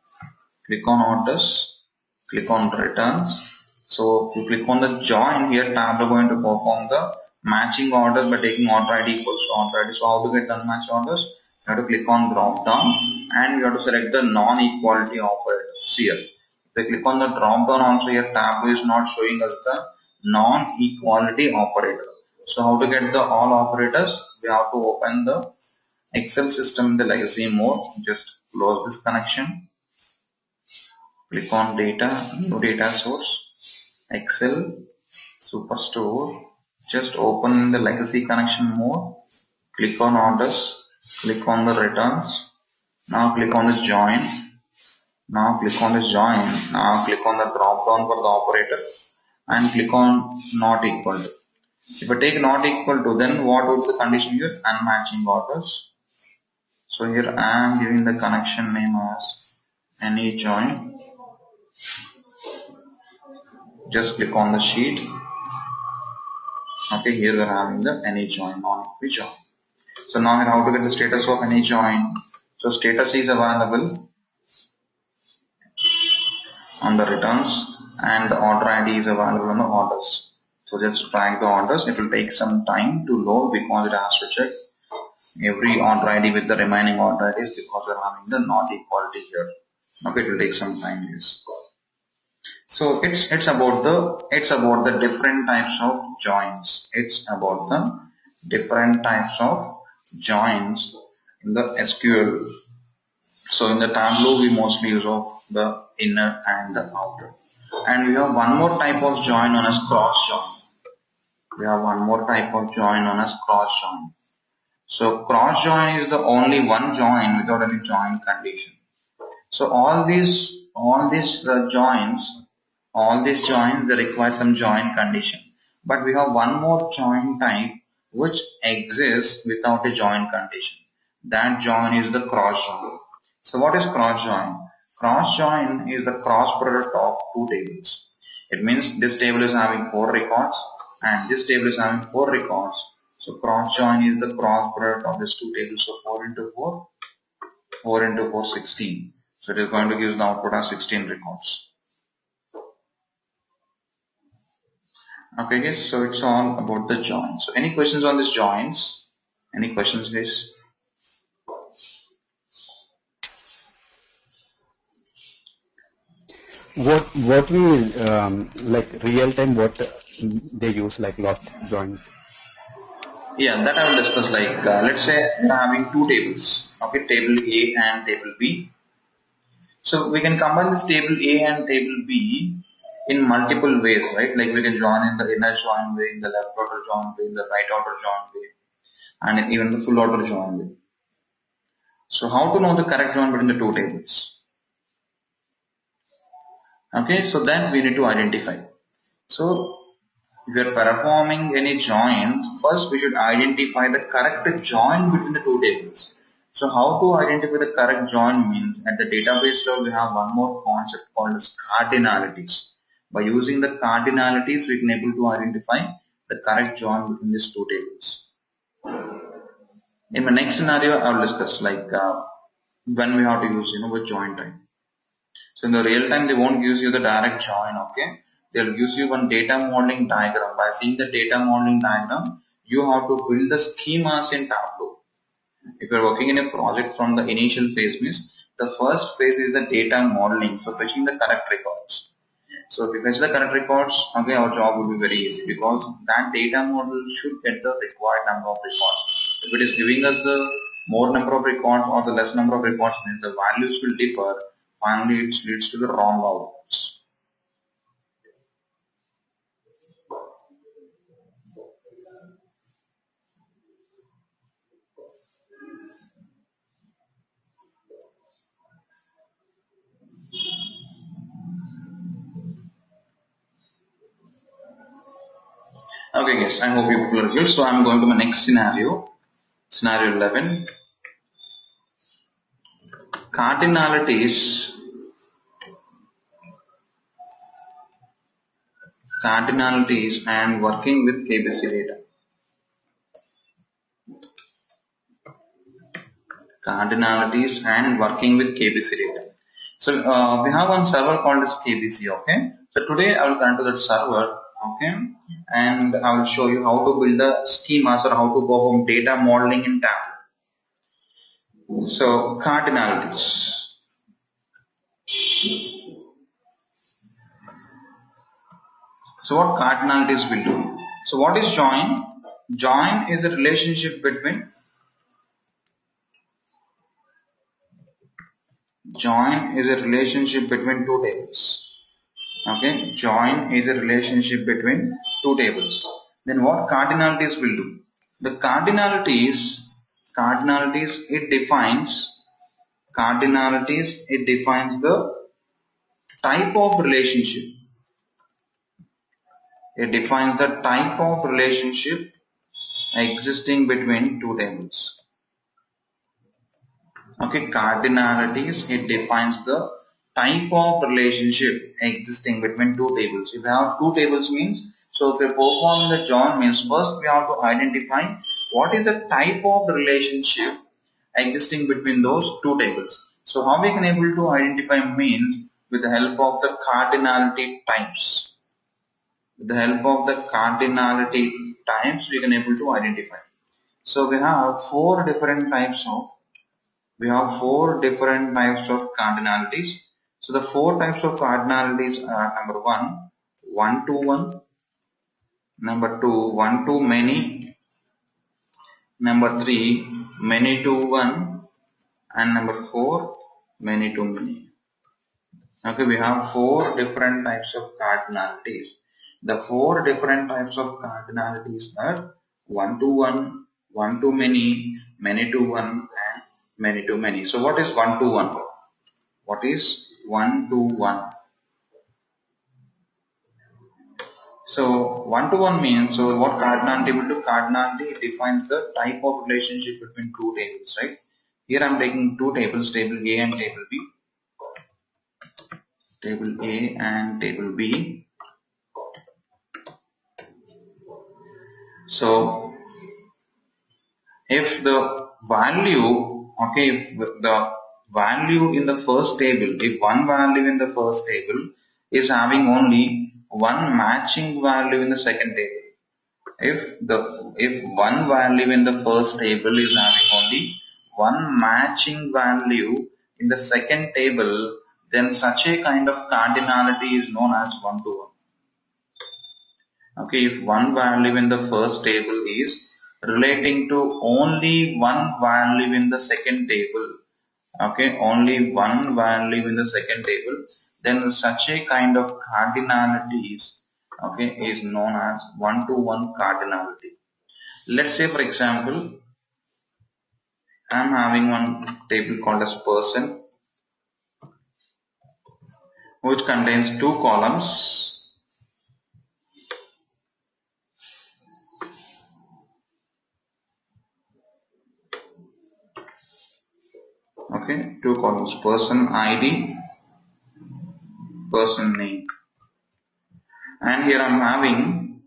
Click on orders. Click on returns. So if you click on the join here, Tableau going to perform the matching orders by taking order ID equals to order ID. So how to get unmatched orders? You have to click on drop down and you have to select the non-equality operators here. If you click on the drop down also here, Tableau is not showing us the non-equality operator. So how to get the all operators? We have to open the Excel system in the legacy mode. Just close this connection. Click on data, new data source, Excel Superstore. Just open the legacy connection mode. Click on orders. Click on the returns. Now click on the join. Now click on the join. Now click on the drop down for the operator and click on not equal to. If I take not equal to, then what would the condition here? Unmatching orders. So here I am giving the connection name as any join. Just click on the sheet. Okay, here we are having the any join, non-equal join. So now here how to get the status of any join. So status is available on the returns and the order ID is available on the orders. So just drag the orders. It will take some time to load because it has to check every order ID with the remaining order IDs because we are having the not equality here. Okay, it will take some time. Yes. So it's about the different types of joins. It's about the different types of joins in the SQL. So in the Tableau we mostly use of the inner and the outer. And we have one more type of join known as cross join. We have one more type of join known as cross join. So cross join is the only one join without any join condition. So all these joins they require some join condition. But we have one more join type which exists without a join condition. That join is the cross join. So what is cross join? Cross join is the cross product of two tables. It means this table is having 4 records and this table is having 4 records. So cross join is the cross product of these two tables. So 4 into 4, 4 into 4, 16. So it is going to give the output as 16 records. Okay, yes, so it's all about the joins. So any questions on these joins? Any questions, guys? What we like real time what they use like lot joins. Yeah, that I will discuss. Like let's say we are having two tables. Okay, table A and table B. So we can combine this table A and table B in multiple ways, right? Like we can join in the inner join way, in the left order join way, in the right order join way, and even the full order join way. So how to know the correct join between the two tables? Okay, so then we need to identify. So if we are performing any join, first we should identify the correct join between the two tables. So how to identify the correct join means at the database level we have one more concept called as cardinalities. By using the cardinalities we can able to identify the correct join between these two tables. In my next scenario I will discuss like when we have to use with join type. So in the real time they won't use you the direct join, okay? They'll use you one data modeling diagram. By seeing the data modeling diagram, you have to build the schemas in Tableau. If you're working in a project from the initial phase means the first phase is the data modeling, so fetching the correct records. So if you fetch the correct records, okay, our job will be very easy because that data model should get the required number of records. If it is giving us the more number of records or the less number of records means the values will differ. Finally, it leads to the wrong outputs. Okay, guys, I hope you people are good. So I'm going to my next scenario, scenario 11. Cardinalities and working with KBC data. Cardinalities and working with KBC data. So we have one server called as KBC. Okay. So today I will connect to that server. Okay. And I will show you how to build the schemas or how to perform data modeling in Tableau. So cardinalities. So what cardinalities will do? So what is join? Join is a relationship between two tables. Okay, join is a relationship between two tables. Then what cardinalities will do? The cardinalities it defines the type of relationship. It defines the type of relationship existing between two tables. Okay, cardinalities, it defines the type of relationship existing between two tables. If we have two tables means, so if we perform the join means first we have to identify what is the type of relationship existing between those two tables. So how we can able to identify means with the help of the cardinality types. With the help of the cardinality types we can able to identify. So we have four different types of cardinalities. So the four types of cardinalities are number one, one to one, number two, one to many, number three, many to one, and number four, many to many. Okay, we have four different types of cardinalities. The four different types of cardinalities are one to one, one to many to one, and many to many. So what is one to one? What is one to one? So one to one means, so what cardinality will do? Cardinality defines the type of relationship between two tables, right? Here I am taking two tables, table A and table B. Table A and table B. So if the value, okay, if the value in the first table, if one value in the first table is having only one matching value in the second table, if one value in the first table is having only one matching value in the second table, then such a kind of cardinality is known as one to one. Okay, if one value in the first table is relating to only one value in the second table, okay, only one value in the second table, then such a kind of cardinalities, okay, is known as one to one cardinality. Let's say, for example, I am having one table called as person, which contains two columns. Okay, two columns, person ID, person name. And here I am having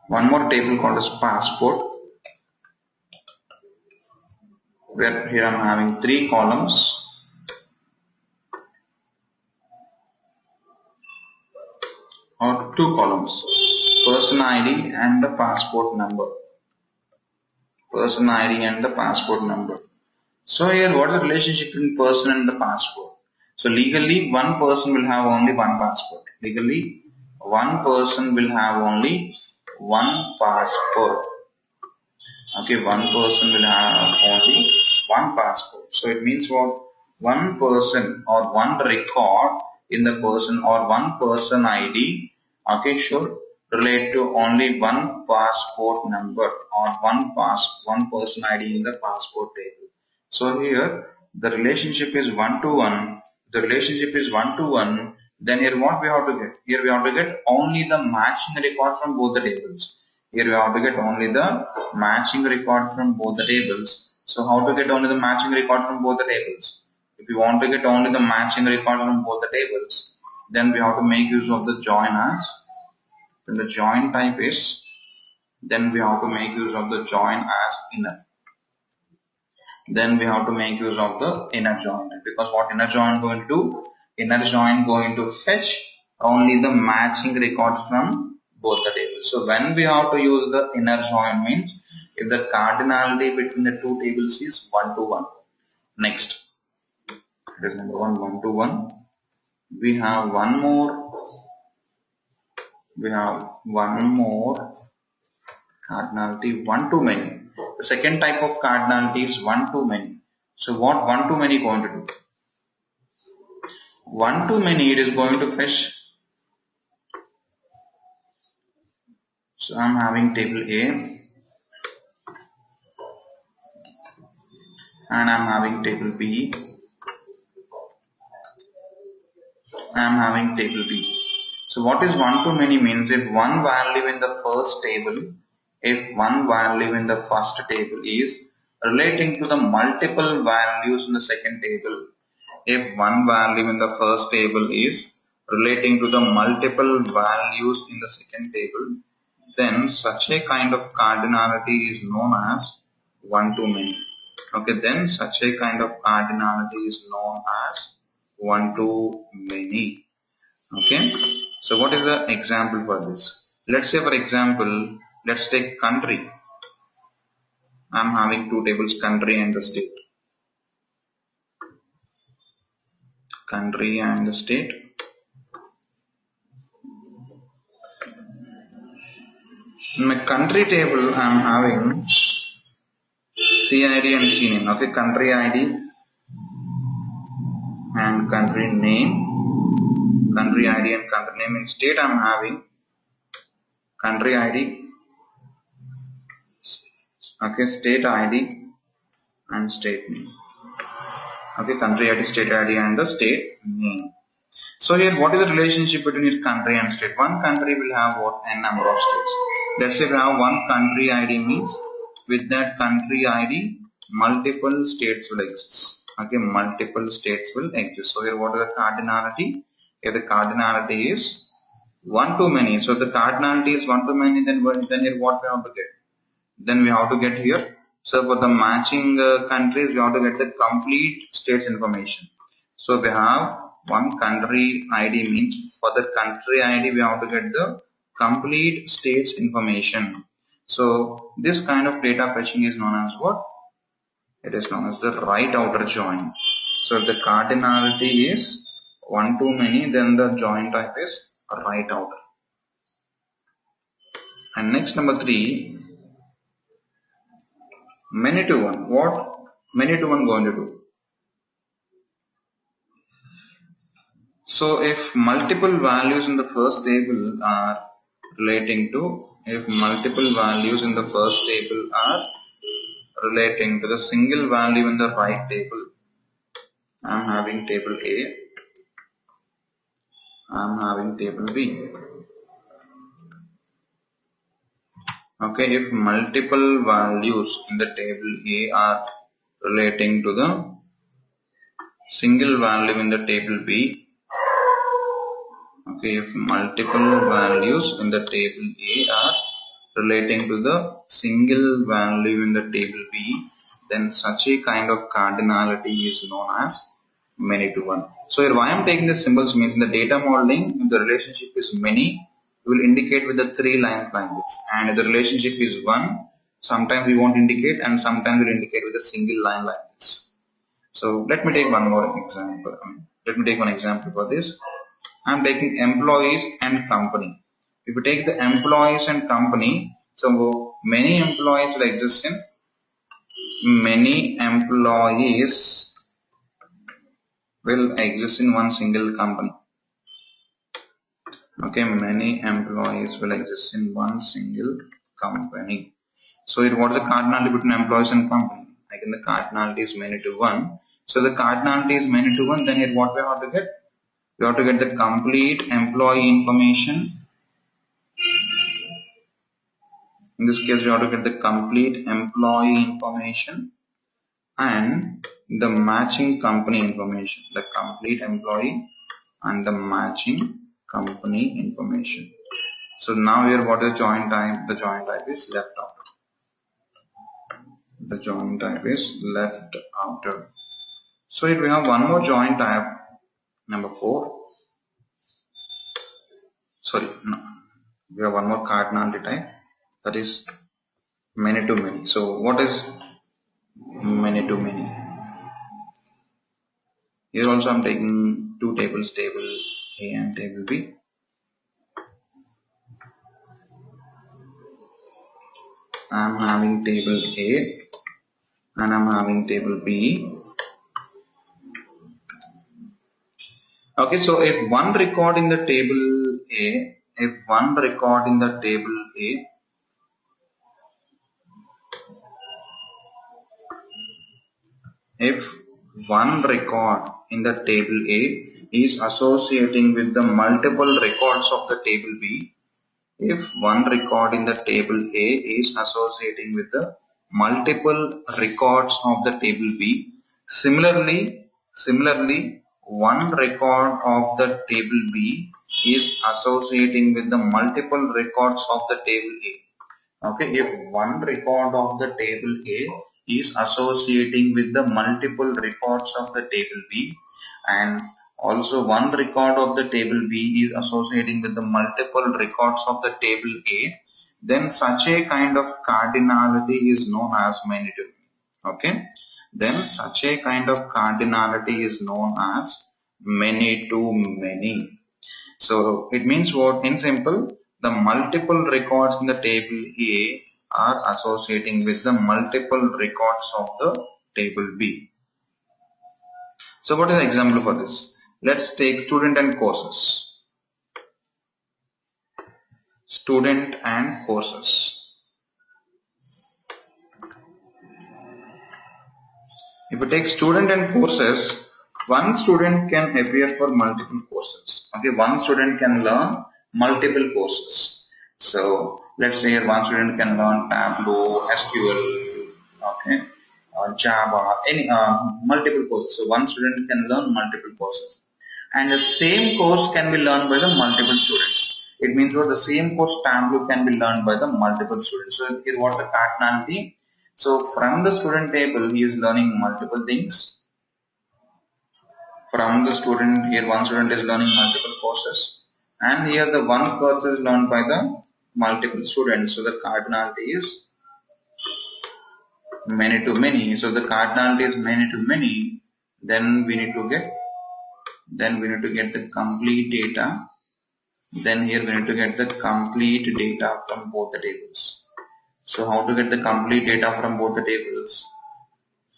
one more table called as passport, where here I am having three columns. Or two columns, person ID and the passport number. Person ID and the passport number. So here what is the relationship between person and the passport? So legally one person will have only one passport. Legally one person will have only one passport. Okay, one person will have only one passport. So it means what? One person or one record in the person or one person ID, okay, should relate to only one passport number or one person ID in the passport table. So here the relationship is one to one. The relationship is one to one. Then here what we have to get? Here we have to get only the matching record from both the tables. Here we have to get only the matching record from both the tables. So how to get only the matching record from both the tables? If you want to get only the matching record from both the tables, then we have to make use of the join as. Then the join type is, then we have to make use of the join as inner. Then we have to make use of the inner join, because what inner join going to do? Inner join going to fetch only the matching records from both the tables. So when we have to use the inner join means if the cardinality between the two tables is 1 to 1. Next, it is number 1 to 1. We have one more cardinality, one to many. The second type of cardinality is one to many. So what one to many going to do? One to many, it is going to fetch. So I'm having table A and I'm having table B. I'm having table B. So what is one to many means if one value in the first table, if one value in the first table is relating to the multiple values in the second table, if one value in the first table is relating to the multiple values in the second table, then such a kind of cardinality is known as one to many. Okay, then such a kind of cardinality is known as one to many. Okay, so what is the example for this? Let's say for example, let's take country. I'm having two tables, country and the state. Country and the state. In my country table, I'm having CID and CNAME. Okay, country ID and country name. Country ID and country name. In state, I'm having country ID, okay, state ID and state name. Okay, country ID, state ID and the state name. So here, what is the relationship between your country and state? One country will have what? N number of states. Let's say we have one country ID means with that country ID, multiple states will exist. Okay, multiple states will exist. So here, what is the cardinality? Here the cardinality is one to many. So if the cardinality is one to many, then here what we have to get? Then we have to get here. So for the matching countries, we have to get the complete states information. So we have one country ID means for the country ID, we have to get the complete states information. So this kind of data fetching is known as what? It is known as the right outer join. So if the cardinality is one to many, then the join type is right outer. And next, number 3, many to one. What many to one going to do? So if multiple values in the first table are relating to, if multiple values in the first table are relating to the single value in the right table, I'm having table A, I'm having table B. Okay, if multiple values in the table A are relating to the single value in the table B, okay, if multiple values in the table A are relating to the single value in the table B, then such a kind of cardinality is known as many to one. So here why I am taking the symbols means in the data modeling, if the relationship is many, we will indicate with the 3 lines like this. And if the relationship is 1, sometimes we won't indicate and sometimes we'll indicate with a single line like this. So let me take one more example. Let me take one example for this. I am taking employees and company. If you take the employees and company, so many employees will exist in one single company. Okay, many employees will exist in one single company. So what is the cardinality between employees and company? Again, the cardinality is many to one. So the cardinality is many to one. Then here what we have to get? We have to get the complete employee information. In this case, we have to get the complete employee information and the matching company information. The complete employee and the matching company information. So now here what is the join type? The join type is left outer. The join type is left outer. So here we have one more join type, number 4. Sorry, no. We have one more cardinality type, that is many to many. So what is many to many? Here also I'm taking two tables, table A and table B. I'm having table A and I'm having table B. Okay, so if one record in the table A, if one record in the table A is associating with the multiple records of the table B, if one record in the table A is associating with the multiple records of the table B, similarly, one record of the table B is associating with the multiple records of the table A. Okay, if one record of the table A is associating with the multiple records of the table B, and also one record of the table B is associating with the multiple records of the table A, then such a kind of cardinality is known as many to many. Okay, then such a kind of cardinality is known as many to many. So it means what? In simple, the multiple records in the table A are associating with the multiple records of the table B. So what is the example for this? Let's take student and courses. Student and courses. If we take student and courses, one student can appear for multiple courses. Okay, one student can learn multiple courses. So let's say one student can learn Tableau, SQL, okay, Java, any multiple courses. So one student can learn multiple courses, and the same course can be learned by the multiple students. It means what? The same course Tableau can be learned by the multiple students. So here what's the cardinality? So from the student table, he is learning multiple things. From the student, here one student is learning multiple courses, and here the one course is learned by the multiple students. So the cardinality is many to many. So the cardinality is many to many. Then we need to get the complete data. Then here we need to get the complete data from both the tables. So how to get the complete data from both the tables?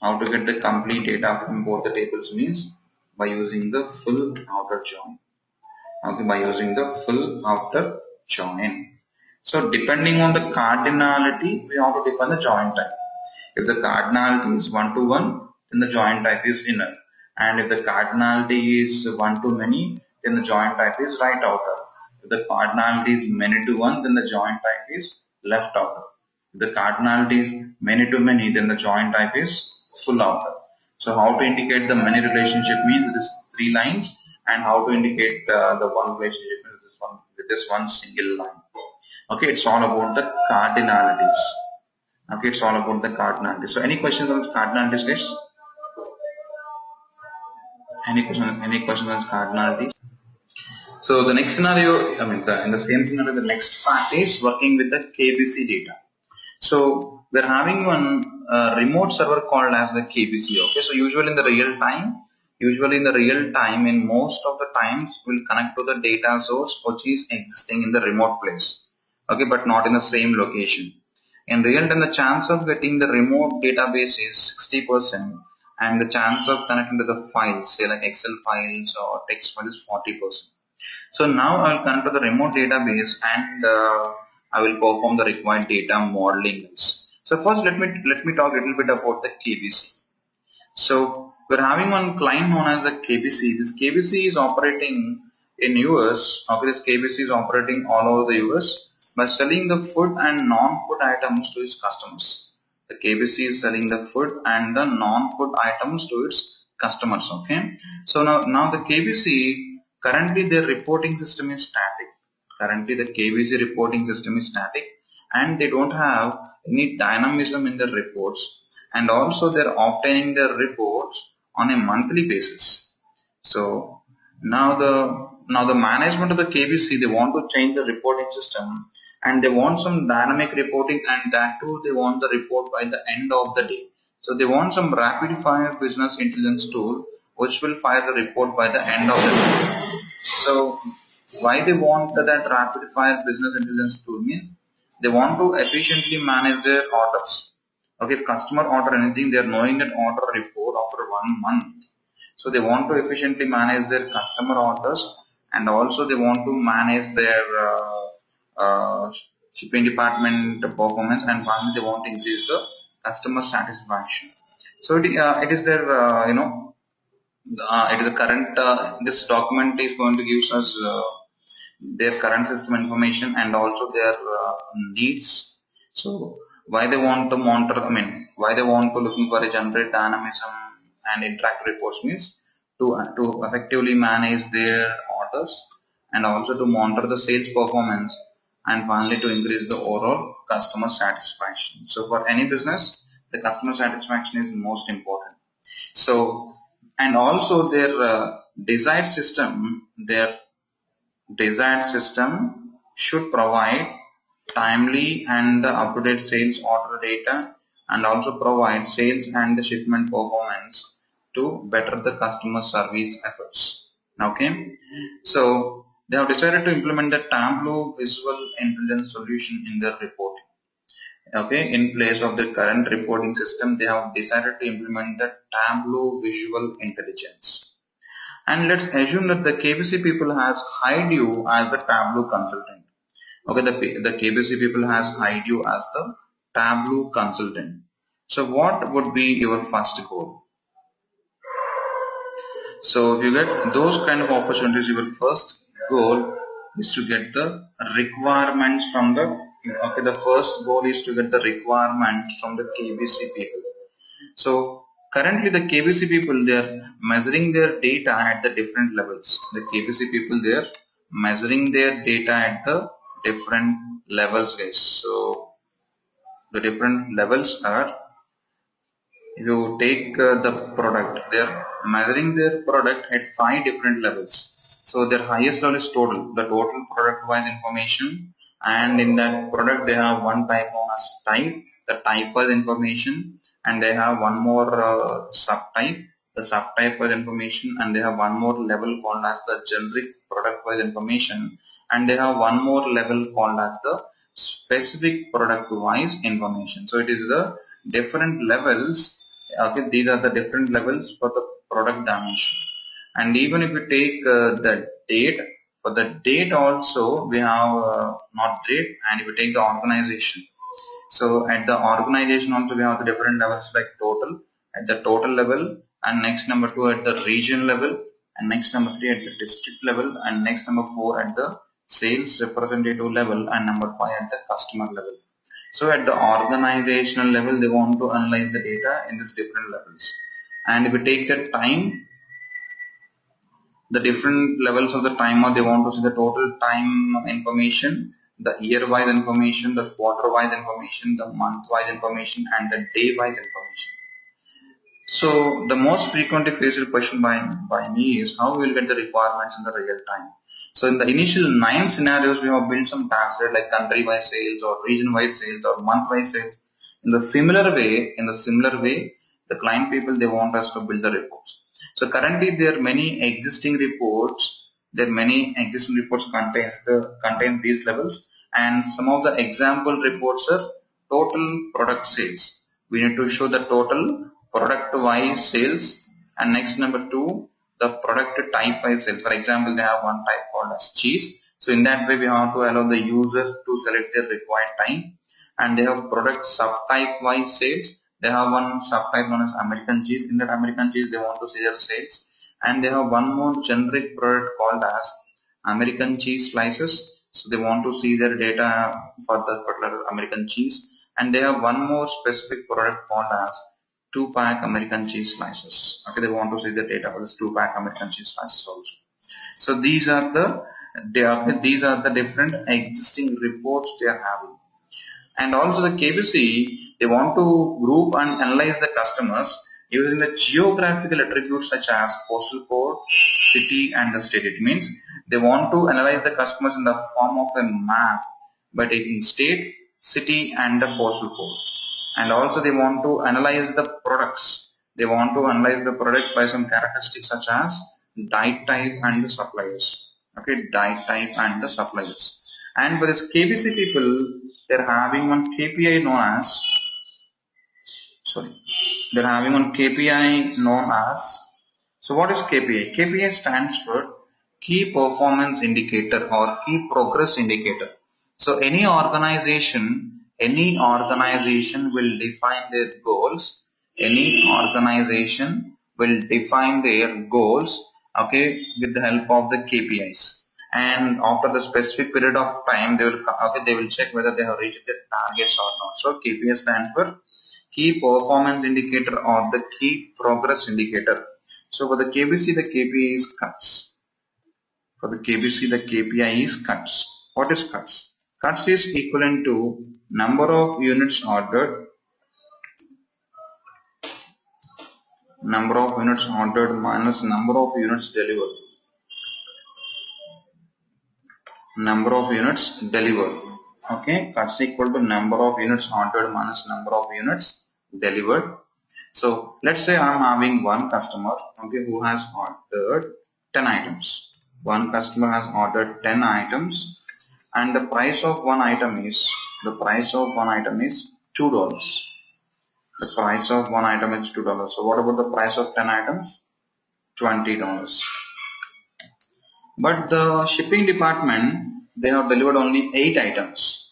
How to get the complete data from both the tables means by using the full outer join. Okay, by using the full outer join. So depending on the cardinality, we have to define the join type. If the cardinality is 1 to 1, then the join type is inner. And if the cardinality is 1 to many, then the join type is right outer. If the cardinality is many to 1, then the join type is left outer. If the cardinality is many to many, then the join type is full outer. So how to indicate the many relationship means with these 3 lines, and how to indicate the one relationship with this one single line. Okay, it's all about the cardinalities. Okay, it's all about the cardinalities. So any questions on cardinalities, guys? Any questions on cardinalities? So the next scenario, in the same scenario, the next part is working with the KBC data. So we're having one remote server called as the KBC. Okay, so usually in the real time, in most of the times, we'll connect to the data source which is existing in the remote place. Okay, but not in the same location. In real time, the chance of getting the remote database is 60%, and the chance of connecting to the files, say like Excel files or text files, is 40%. So now I'll connect to the remote database, and I will perform the required data modeling. So first, let me talk a little bit about the KBC. So we're having one client known as the KBC. This KBC is operating in US. Okay, this KBC is operating all over the US by selling the food and non-food items to its customers. The KBC is selling the food and the non-food items to its customers. Okay. So now the KBC, currently their reporting system is static. Currently the KBC reporting system is static, and they don't have any dynamism in the reports, and also they're obtaining their reports on a monthly basis. So now the management of the KBC, they want to change the reporting system, and they want some dynamic reporting, and that too they want the report by the end of the day. So they want some rapid fire business intelligence tool which will fire the report by the end of the day. So why they want that rapid fire business intelligence tool means they want to efficiently manage their orders. Okay, if customer order anything, they are knowing that order report after 1 month. So they want to efficiently manage their customer orders, and also they want to manage their shipping department performance, and finally they want to increase the customer satisfaction. So it is their it is a current this document is going to give us their current system information and also their needs. So why they want to monitor, why they want to looking for a generate dynamism and interact reports means to effectively manage their orders, and also to monitor the sales performance, and finally to increase the overall customer satisfaction. So for any business, the customer satisfaction is most important. So, and also their desired system should provide timely and up-to-date sales order data, and also provide sales and the shipment performance to better the customer service efforts. Okay, so they have decided to implement the Tableau visual intelligence solution in their reporting. Okay, in place of the current reporting system, they have decided to implement the Tableau visual intelligence. And let's assume that the KBC people has hired you as the Tableau consultant. Okay, the KBC people has hired you as the Tableau consultant. So what would be your first goal? So if you get those kind of opportunities, your first goal is to get the requirements from the, okay, the first goal is to get the requirements from the KBC people. So currently the KBC people, they are measuring their data at the different levels. The KBC people, they are measuring their data at the different levels, guys. So the different levels are, if you take the product, they are measuring their product at 5 different levels. So their highest level is total, the total product wise information, and in that product they have one type known as type, the type wise information, and they have one more subtype, the subtype wise information, and they have one more level called as the generic product wise information, and they have one more level called as the specific product wise information. So it is the different levels. Okay, these are the different levels for the product dimension. And even if you take the date, for the date also we have not date, and if you take the organization, so at the organization also we have the different levels like total, at the total level, and next number 2 at the region level, and next number 3 at the district level, and next number 4 at the sales representative level, and number 5 at the customer level. So at the organizational level, they want to analyze the data in these different levels. And if we take the time, the different levels of the timer, they want to see the total time information, the year-wise information, the quarter-wise information, the month-wise information, and the day-wise information. So the most frequently faced question by me is how we will get the requirements in the real time. So in the initial 9 scenarios, we have built some tasks like country-wise sales or region-wise sales or month-wise sales. In the similar way, the client people, they want us to build the reports. So currently there are many existing reports. Contain these levels, and some of the example reports are total product sales. We need to show the total product wise sales, and next number 2, the product type wise sales. For example, they have one type called as cheese. So in that way, we have to allow the user to select their required time. And they have product subtype wise sales. They have one subtype known as American cheese. In that American cheese, they want to see their sales. And they have one more generic product called as American cheese slices. So they want to see their data for the particular American cheese. And they have one more specific product called as 2-pack American cheese slices. Okay, they want to see the data for this 2-pack American cheese slices also. So these are the different existing reports they are having. And also the KBC, they want to group and analyze the customers using the geographical attributes such as postal code, city, and the state. It means they want to analyze the customers in the form of a map by taking state, city, and the postal code. And also they want to analyze the products. They want to analyze the product by some characteristics such as die type and the suppliers. Okay, die type and the suppliers. And for this KBC people, they're having one KPI known as, so what is KPI? KPI stands for Key Performance Indicator or Key Progress Indicator. So any organization will define their goals. Okay, with the help of the KPIs. And after the specific period of time, they will check whether they have reached their targets or not. So KPI stands for Key Performance Indicator or the Key Progress Indicator. So for the KBC, the KPI is cuts. What is cuts? Cuts is equivalent to number of units ordered minus number of units delivered. Okay, cuts equal to number of units ordered minus number of units delivered. So let's say I'm having one customer, okay, who has ordered 10 items. One customer has ordered 10 items, and the price of one item is $2. The price of one item is $2. So what about the price of 10 items? $20. But the shipping department, they have delivered only 8 items.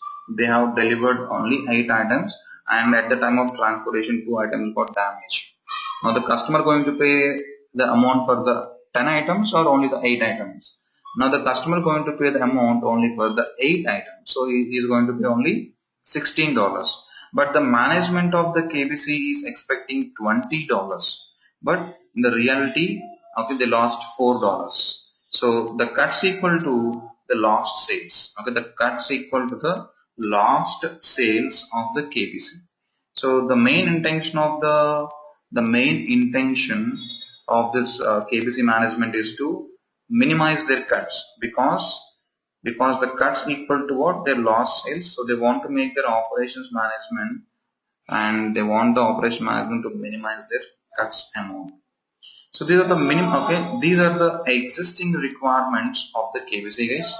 And at the time of transportation, 2 items got damaged. Now the customer going to pay the amount for the 10 items or only the 8 items? Now the customer going to pay the amount only for the 8 items. So he is going to pay only $16. But the management of the KBC is expecting $20. But in the reality, okay, they lost $4. So the cuts equal to the lost sales. Okay, the cuts equal to the lost sales of the KBC. So the main intention of this KBC management is to minimize their cuts because the cuts equal to what? Their lost sales. So they want to make their operations management, and they want the operation management to minimize their cuts amount. So these are the these are the existing requirements of the KBC, guys.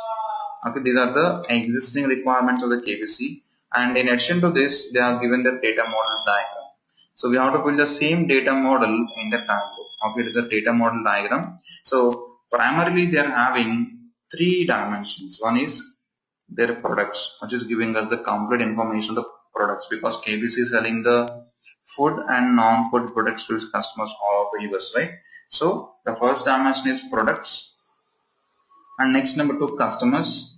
Okay, these are the existing requirements of the KBC, and in addition to this, they are given the data model diagram. So we have to build the same data model in the Tableau. Okay, it is a data model diagram. So primarily they are having 3 dimensions. One is their products, which is giving us the complete information of the products, because KBC is selling the food and non-food products to its customers all over the US, right? So the first dimension is products, and next number 2, customers.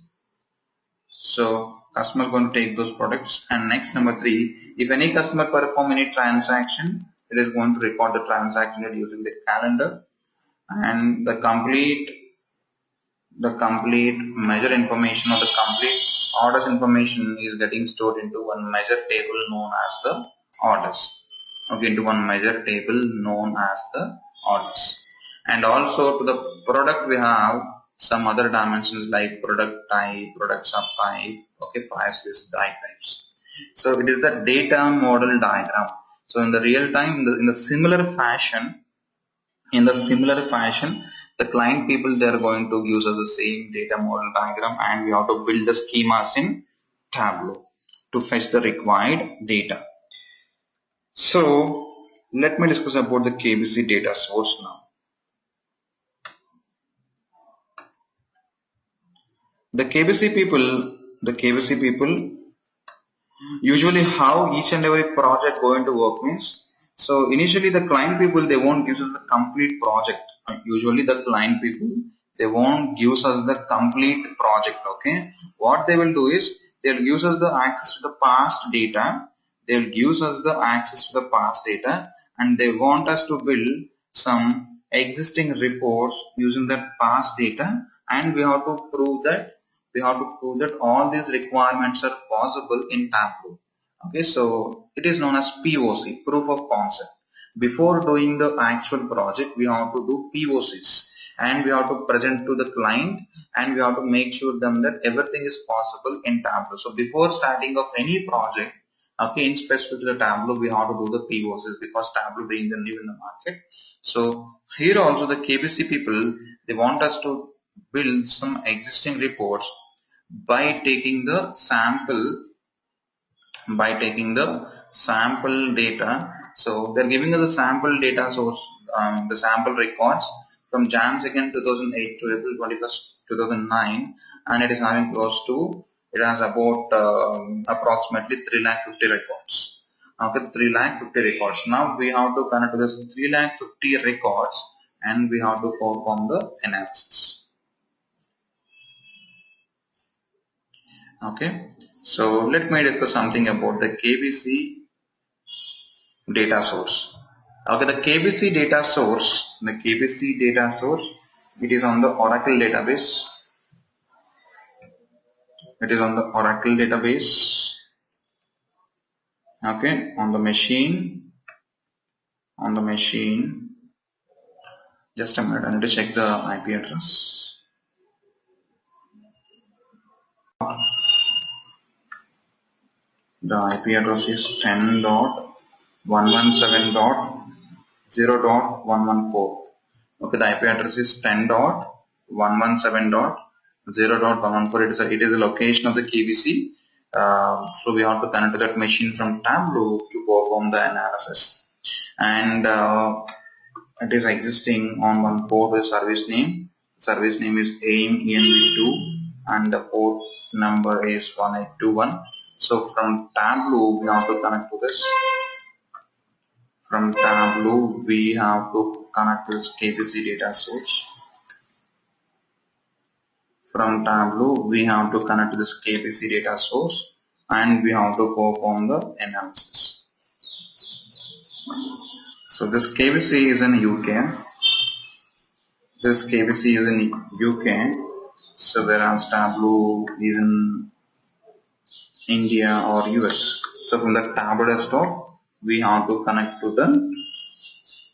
So customer going to take those products, and next number 3, if any customer perform any transaction, it is going to record the transaction using the calendar, and the complete measure information or the complete orders information is getting stored into one measure table known as the orders. Okay, into one measure table known as the orders. And also to the product we have some other dimensions like product type, product subtype, okay, price list, die types. So it is the data model diagram. So in the real time, in the similar fashion, the client people, they are going to use us the same data model diagram, and we have to build the schemas in Tableau. to fetch the required data. So let me discuss about the KBC data source now. The KBC people usually how each and every project going to work means, so initially the client people, they won't give us the complete project. Usually the client people, they won't give us the complete project. Okay, what they will do is they'll give us the access to the past data. They'll give us the access to the past data, and they want us to build some existing reports using that past data, and we have to prove that all these requirements are possible in Tableau. Okay, so it is known as POC, proof of concept. Before doing the actual project, we have to do POCs, and we have to present to the client, and we have to make sure them that everything is possible in Tableau. So before starting of any project, okay, in specific to the Tableau, we have to do the POCs because Tableau being the new in the market. So here also the KBC people, they want us to build some existing reports by taking the sample data. So they're giving us the sample data source, the sample records from Jan 2nd 2008 to April 21st 2009, and it is having it has about approximately 350 records. Okay, 350 records. Now we have to connect to this 350 records, and we have to perform the analysis. Okay, so let me discuss something about the KBC data source. Okay, the KBC data source, it is on the Oracle database. It is on the Oracle database. Okay, on the machine. Just a minute, I need to check the IP address. The IP address is 10.117.0.114. Okay, the IP address is 10.117.0.114. It is the location of the KBC. So we have to connect to that machine from Tableau to perform the analysis. And it is existing on one port with service name. Service name is AIM-ENV2 and the port number is 1821. So from Tableau we have to connect to this. From Tableau we have to connect to this KBC data source. From Tableau we have to connect to this KBC data source and we have to perform the analysis. So this KBC is in UK. This KBC is in UK. So whereas Tableau is in India or US. So from the Tableau desktop, we have to connect to the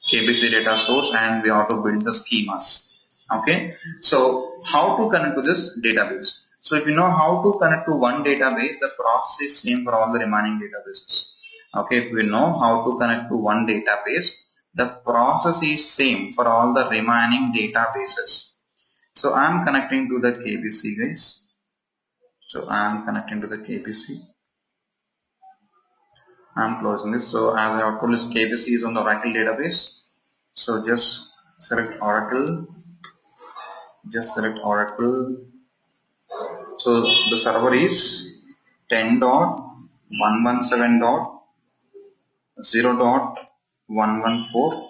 KBC data source and we have to build the schemas. Okay. So how to connect to this database? So if you know how to connect to one database, the process is same for all the remaining databases. Okay. If we know how to connect to one database, the process is same for all the remaining databases. So I am connecting to the KBC, guys. So I am connecting to the KBC. I am closing this. So as I have told, this KBC is on the Oracle database. So just select Oracle. So the server is 10.117.0.114.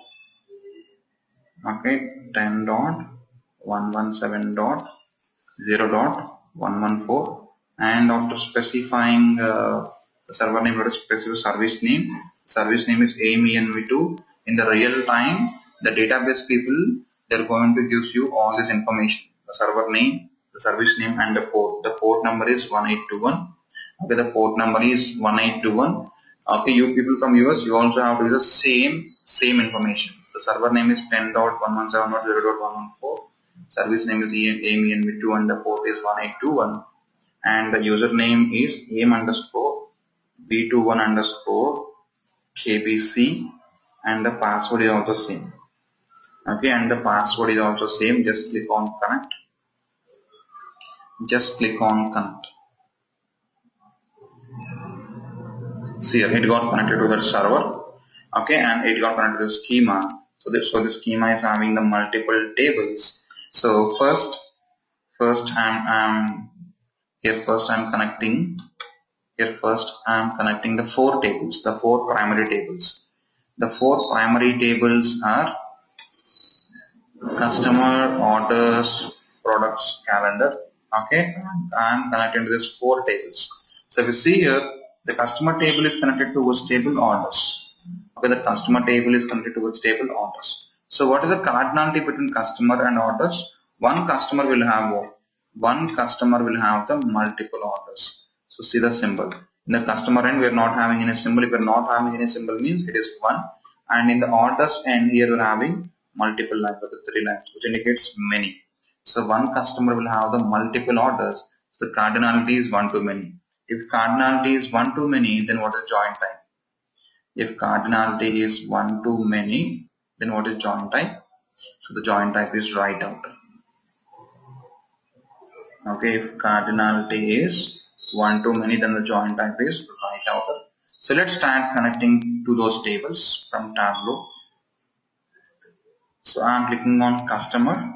Okay, 10.117.0.114, and after specifying the server name, let us specify service name. Service name is AIM-ENV2. In the real time, the database people, they're going to give you all this information: the server name, the service name, and the port. The port number is 1821. Okay, the port number is 1821. Okay, you people from US, you also have to use the same information. The server name is 10.117.0.114. Service name is AIM-ENV2 and the port is 1821. And the username is AIM_B21 underscore KBC, and the password is also same. Okay, and the password is also same. Just click on connect. See here, it got connected to that server, okay, and it got connected to the schema. So the schema is having the multiple tables. So first I'm here. First I'm connecting the four tables, the four primary tables. The four primary tables are customer, orders, products, calendar. Okay, I'm connecting to these four tables. So if you see here, the customer table is connected to which table? Orders. Okay, the customer table is connected to which table? Orders. So what is the cardinality between customer and orders? One customer will have what? One customer will have the multiple orders. So see the symbol. In the customer end, we are not having any symbol. If we are not having any symbol, means it is one. And in the orders end, here we are having multiple lines, or the three lines, which indicates many. So one customer will have the multiple orders. So cardinality is one to many. If cardinality is one to many, then what is join type? If cardinality is one to many, then what is join type? So the join type is right outer. Okay, if cardinality is one to many, then the join type is right outer. So let's start connecting to those tables from Tableau. So I'm clicking on customer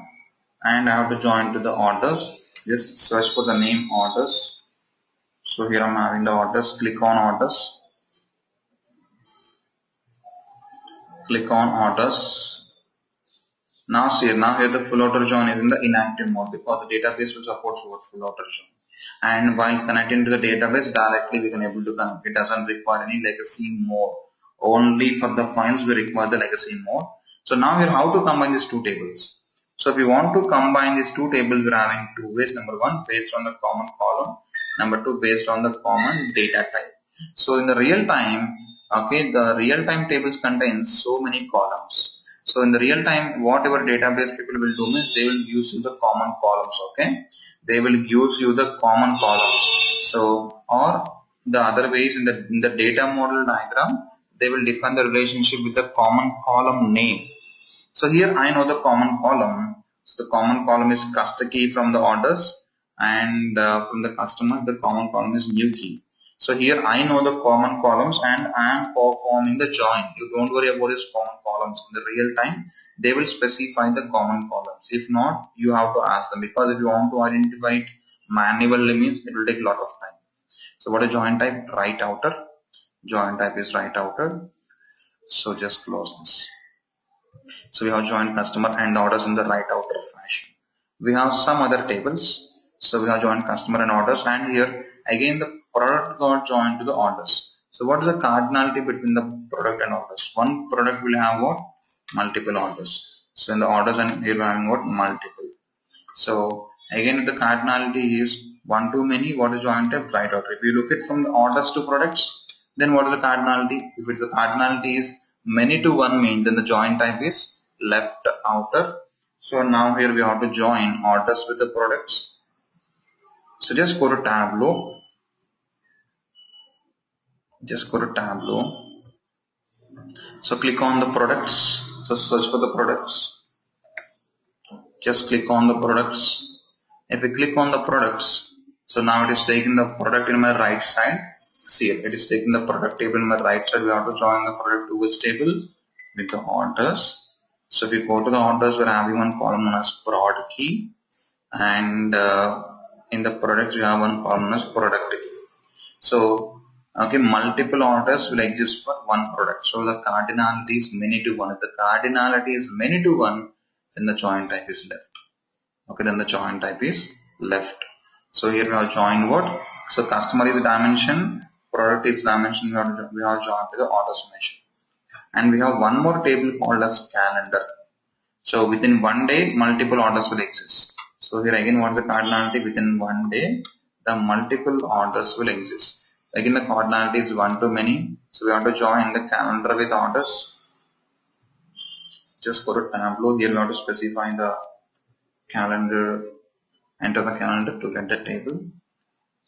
and I have to join to the orders. Just search for the name orders. So here I'm having the orders. Click on orders. Click on orders. Now here the full auto join is in the inactive mode because the database will support full auto join. And while connecting to the database directly, we can able to connect. It doesn't require any legacy mode. Only for the files we require the legacy mode. So now here how to combine these two tables. So if you want to combine these two tables, we're having two ways. Number one, based on the common column. Number two, based on the common data type. So in the real time, okay, the real time tables contains so many columns. So in the real time, whatever database people will do means they will use the common columns, okay. They will use you the common columns. So or the other ways in the data model diagram, they will define the relationship with the common column name. So here I know the common column. So the common column is cust key from the orders, and from the customer the common column is new key. So here I know the common columns and I am performing the join. You don't worry about these common columns. In the real time, they will specify the common columns. If not, you have to ask them, because if you want to identify it manually means it will take a lot of time. So what is join type? Right outer. Join type is right outer. So just close this. So we have joined customer and orders in the right outer fashion. We have some other tables. So we have joined customer and orders, and here again the product got joined to the orders. So what is the cardinality between the product and orders? One product will have what? Multiple orders. So in the orders and here we are having what? Multiple. So again if the cardinality is one to many, what is joint type? Right outer. If you look at from the orders to products, then what is the cardinality? If it's the cardinality is many to one mean, then the joint type is left outer. So now here we have to join orders with the products. So just go to Tableau. Just go to Tableau. So click on the products. So search for the products. Just click on the products. If we click on the products, so now it is taking the product in my right side. See it is taking the product table in my right side. We have to join the product to which table? With the orders. So if we go to the orders, we're having one column known as prod key, and in the products we have one column known as product key. So okay, multiple orders will exist for one product. So the cardinality is many to one. If the cardinality is many to one, then the join type is left. Okay, then the join type is left. So here we have joined what? So customer is dimension, product is dimension. We have joined to the orders mention. And we have one more table called as calendar. So within one day, multiple orders will exist. So here again, what is the cardinality? Within one day, the multiple orders will exist. Again, the cardinality is one to many. So we have to join the calendar with orders. Just go to Tableau. Here we have to specify the calendar. Enter the calendar to get the table.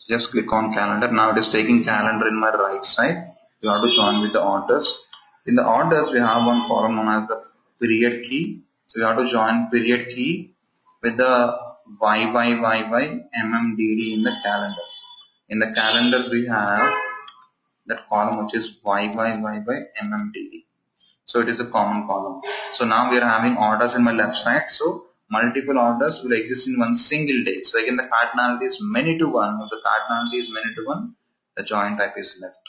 Just click on calendar. Now it is taking calendar in my right side. You have to join with the orders. In the orders, we have one column known as the period key. So you have to join period key with the YYYY MMDD in the calendar. In the calendar, we have that column which is y by mmtd. So it is a common column. So now we are having orders in my left side. So multiple orders will exist in one single day. So again, the cardinality is many to one. If the cardinality is many to one, the join type is left.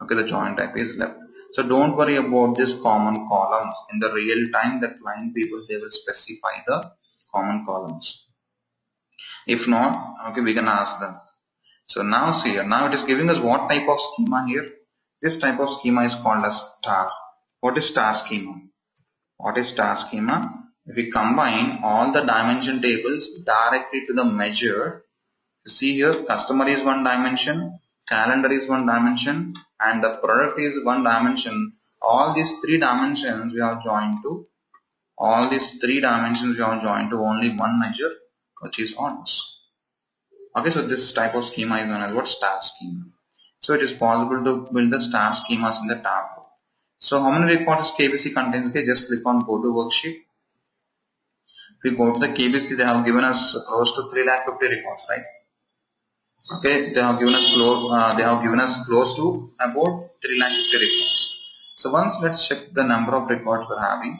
Okay, the join type is left. So don't worry about these common columns. In the real time, the client people, they will specify the common columns. If not, okay, we can ask them. So now see here, now it is giving us what type of schema here. This type of schema is called as star. What is star schema? What is star schema? If we combine all the dimension tables directly to the measure, you see here customer is one dimension, calendar is one dimension, and the product is one dimension. All these three dimensions we have joined to only one measure, which is orders. Okay, so this type of schema is known as what? Star schema. So it is possible to build the star schemas in the Tableau. So how many records KBC contains? Okay, just click on go to worksheet. If we go to the KBC, they have given us close to 350 records, right? Okay, they have given us close to about 350 records. So once let's check the number of records we're having.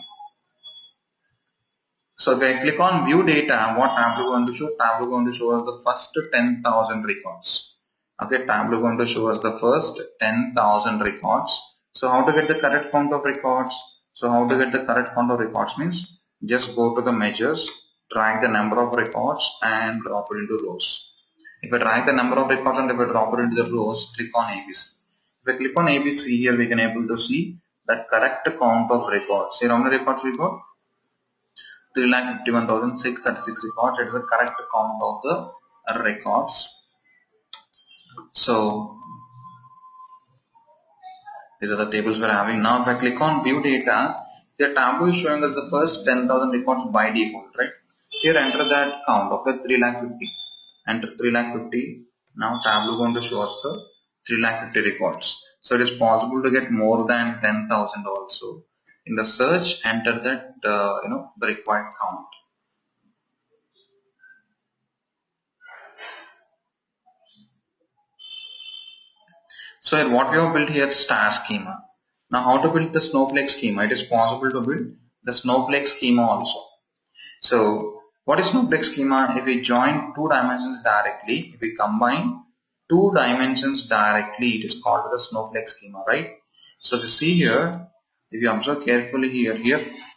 So if I click on view data, what Tableau going to show? Tableau going to show us the first 10,000 records. Okay, Tableau going to show us the first 10,000 records. So how to get the correct count of records? So how to get the correct count of records means just go to the measures, drag the number of records and drop it into rows. If I drag the number of records and if I drop it into the rows, click on ABC. If I click on ABC here, we can able to see the correct count of records. See how many records we got? 3,51,636 records. It is the correct count of the records. So these are the tables we're having. Now if I click on view data, the Tableau is showing us the first 10,000 records by default, right? Here enter that count, okay, 3,50,000. Enter 3,50,000. Now Tableau going to show us the 3,50,000 records. So it is possible to get more than 10,000 also. In the search, enter that the required count. So what we have built here is star schema. Now how to build the snowflake schema? It is possible to build the snowflake schema also. So what is snowflake schema? If we join two dimensions directly, if we combine two dimensions directly, it is called the snowflake schema, right? So you see here, if you observe carefully here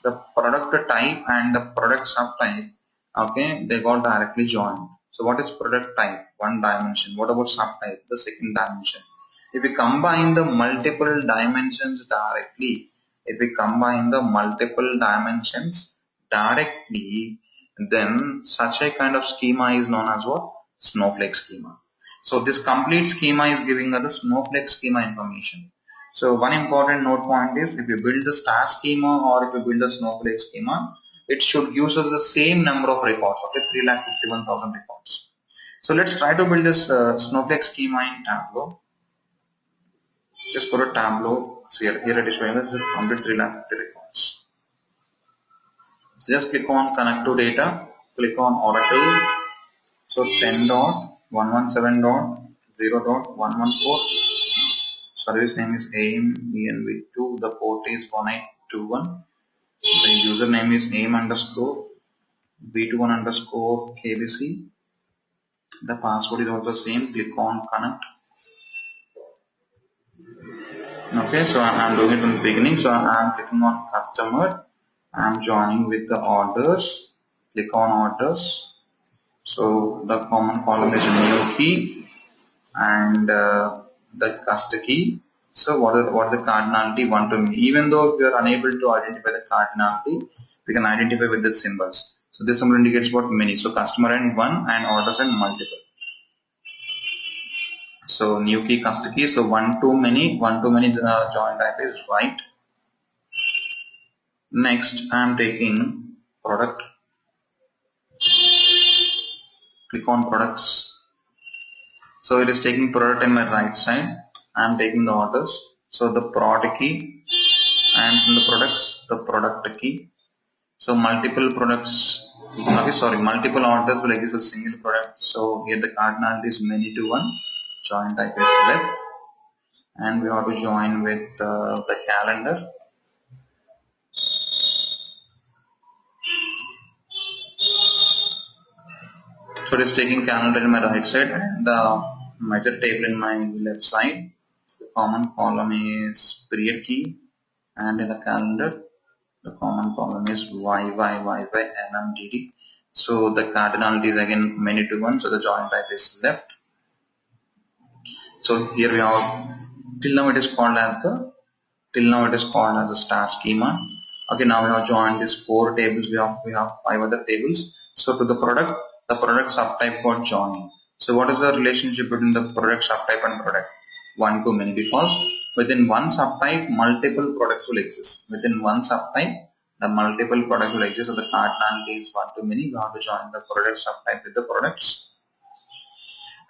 the product type and the product subtype, okay, they got directly joined. So what is product type? One dimension. What about subtype? The second dimension. If we combine the multiple dimensions directly, then such a kind of schema is known as what? Snowflake schema. So this complete schema is giving us the snowflake schema information. So one important note point is if you build the star schema or if you build the snowflake schema, it should use us the same number of records, okay, 3,51,000 records. So let's try to build this snowflake schema in Tableau. Just go to Tableau. So here it is showing us complete 3,50,000 records. So just click on connect to data, click on Oracle. So 10.117.0.114. Service name is AIM-ENV2. The port is 1821. The username is AIM underscore V21 underscore KBC. The password is also same. Click on connect. Okay, so I'm doing it from the beginning. So I'm clicking on customer. I'm joining with the orders. Click on orders. So the common column is new key and the cust key. So what is the cardinality 1 to many? Even though we are unable to identify the cardinality, we can identify with the symbols. So this symbol indicates what many. So customer and 1 and orders and multiple. So new key, cust key. So 1 to many join type is right. Next I am taking product. Click on products. So it is taking product in my right side. I am taking the orders. So the product key and from the products, the product key. So multiple products, multiple orders will exist with single product. So here the cardinality is many to one. Join type is left. and we have to join with the calendar. So it is taking calendar in my right side and the measure table in my left side. The common column is period key, and in the calendar the common column is YYYYMMDD. So the cardinality is again many to one, so the join type is left. So here we have till now it is called as the star schema. Okay, now we have joined these 4 tables. We have 5 other tables. So to the product subtype got joined. So what is the relationship between the product subtype and product? 1 to many, because within one subtype multiple products will exist. Within one subtype the multiple products will exist. So the cardinality is 1 to many. We have to join the product subtype with the products.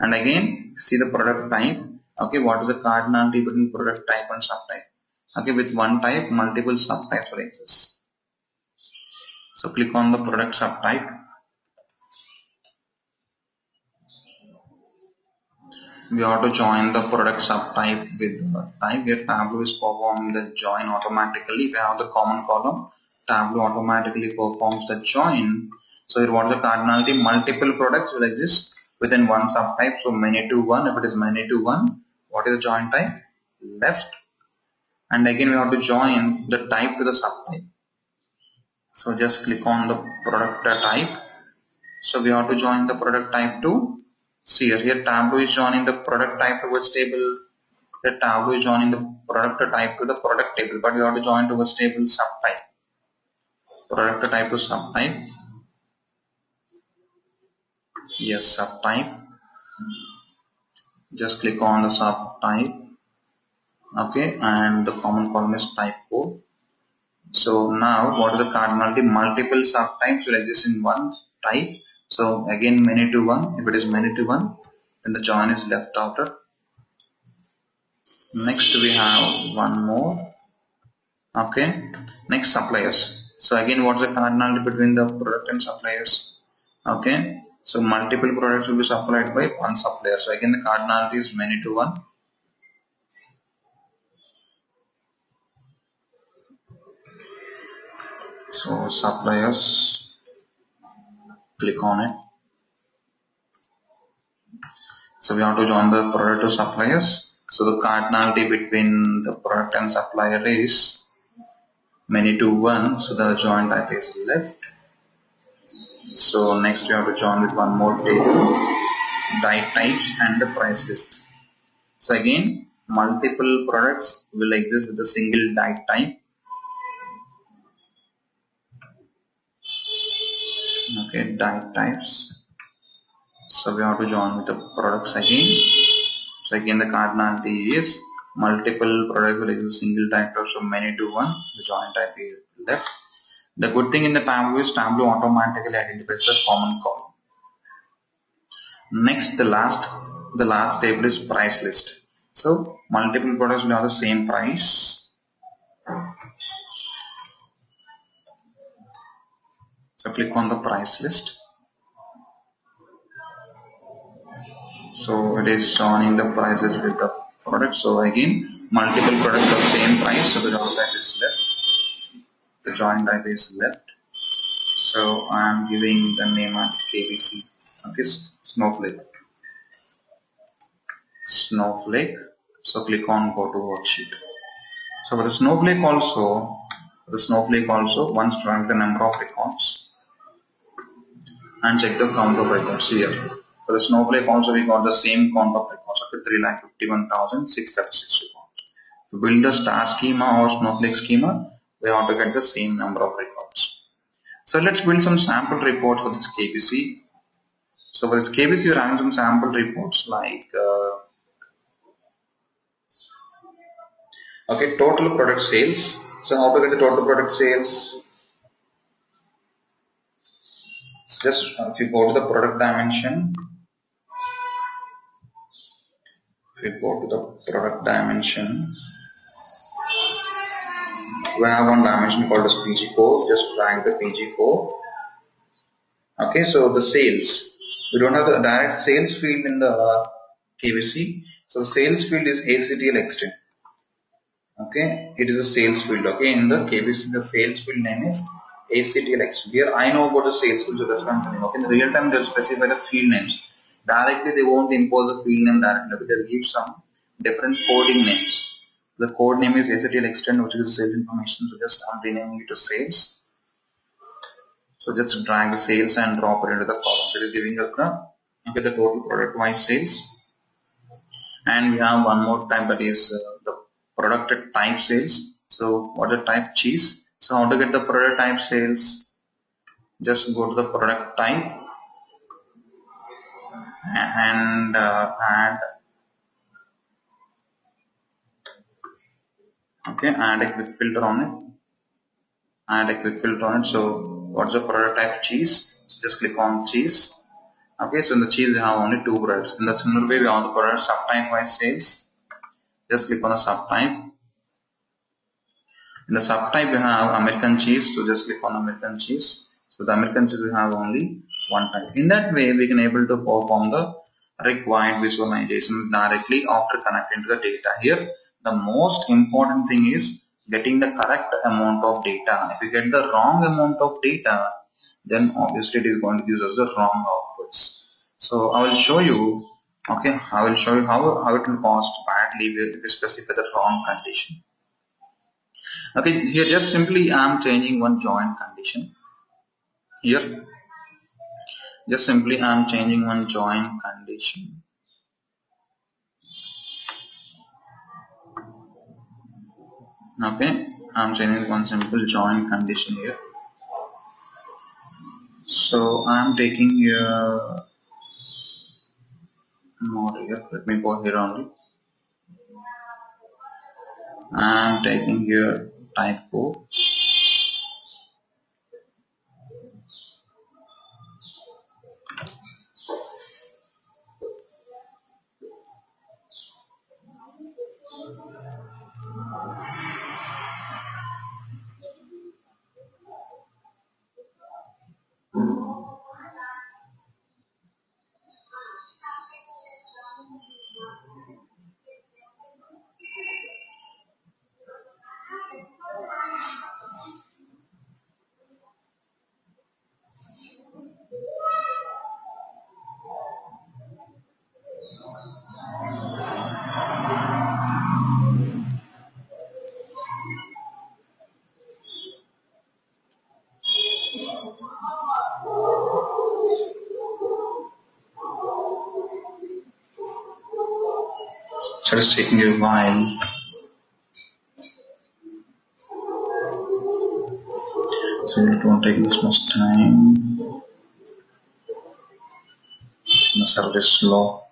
And again see the product type. Okay, what is the cardinality between product type and subtype? Okay, with one type multiple subtypes will exist. So click on the product subtype. We have to join the product subtype with the type. Here Tableau is performing the join automatically. We have the common column. Tableau automatically performs the join. So here what is the cardinality? Multiple products will exist within one subtype. So many to one. If it is many to one, what is the join type? Left. And again we have to join the type to the subtype. So just click on the product type. So we have to join the product type to, see here Tableau is joining the product type to which table? The Tableau is joining the product type to the product table, but we have to join to which table? Subtype. Product type to subtype. Yes, subtype. Just click on the subtype. Okay, and the common column is type code. So now what is the cardinality? Multiple subtypes will exist in one type. So again many to one. If it is many to one, then the join is left outer. Next we have one more. Okay, next suppliers. So again what is the cardinality between the product and suppliers? Okay, so multiple products will be supplied by one supplier. So again the cardinality is many to one. So suppliers, click on it. So we have to join the product to suppliers. So the cardinality between the product and supplier is many to one. So the join type is left. So next we have to join with one more table, die types and the price list. So again multiple products will exist with a single die type. Okay, die types. So we have to join with the products again. So again the cardinality is multiple products will exist single type, so many to one. The join type is left. The good thing in the Tableau is Tableau automatically identifies the common column. Next, the last table is price list. So multiple products will have the same price. So click on the price list. So it is joining the prices with the product. So again multiple products of same price. So the join type is left. The join type is left. So I am giving the name as KBC. Okay, Snowflake. So click on go to worksheet. So for the Snowflake also, once drag the number of records and check the count of records here. For the Snowflake also we got the same count of records, okay, 3,51,636 records. To build the star schema or Snowflake schema, we have to get the same number of records. So let's build some sample reports for this KBC. So for this KBC, we ran some sample reports like okay, total product sales. So how to get the total product sales? So just if you go to the product dimension, we have one dimension called as PG code. Just drag the PG code. Okay, so the sales. We don't have the direct sales field in the KBC. So the sales field is ACTL extent. Okay, it is a sales field. Okay, in the KBC, the sales field name is ACTLX. Here I know about the sales field, so that's what I'm telling. Okay, in the real time they'll specify the field names. Directly they won't impose the field name directly. They'll give some different coding names. The code name is ACTL extend, which is sales information. So just I'm renaming it to sales. So just drag the sales and drop it into the column. It is giving us the total product wise sales. And we have one more type, that is the product type sales. So what is the type? Cheese. So how to get the product type sales? Just go to the product type and add a quick filter on it. So what's the product type? Cheese. So just click on cheese. Okay, so in the cheese we have only two products. In the similar way we have the product subtype wise sales. Just click on the subtype. In the subtype we have American cheese, so just click on American cheese. So the American cheese we have only one type. In that way we can able to perform the required visualization directly after connecting to the data. Here the most important thing is getting the correct amount of data. If you get the wrong amount of data, then obviously it is going to give us the wrong outputs. So I will show you, okay, how it will cost badly if you specify the wrong condition. Okay, here just simply I am changing one join condition. Here, just simply I am changing one join condition. Okay, I am changing one simple join condition here. So I am taking here, not here, let me go here only. I am taking here typo. So it's taking a while. So it won't take this much time. The server is slow.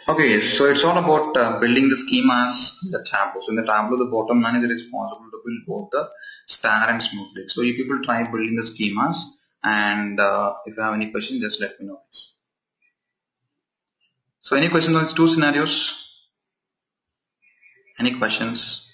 Okay, so it's all about building the schemas in the Tableau. So in the Tableau, the bottom line is responsible to build both the star and snowflake. So you people try building the schemas, and if you have any questions, just let me know. So any questions on these two scenarios? Any questions?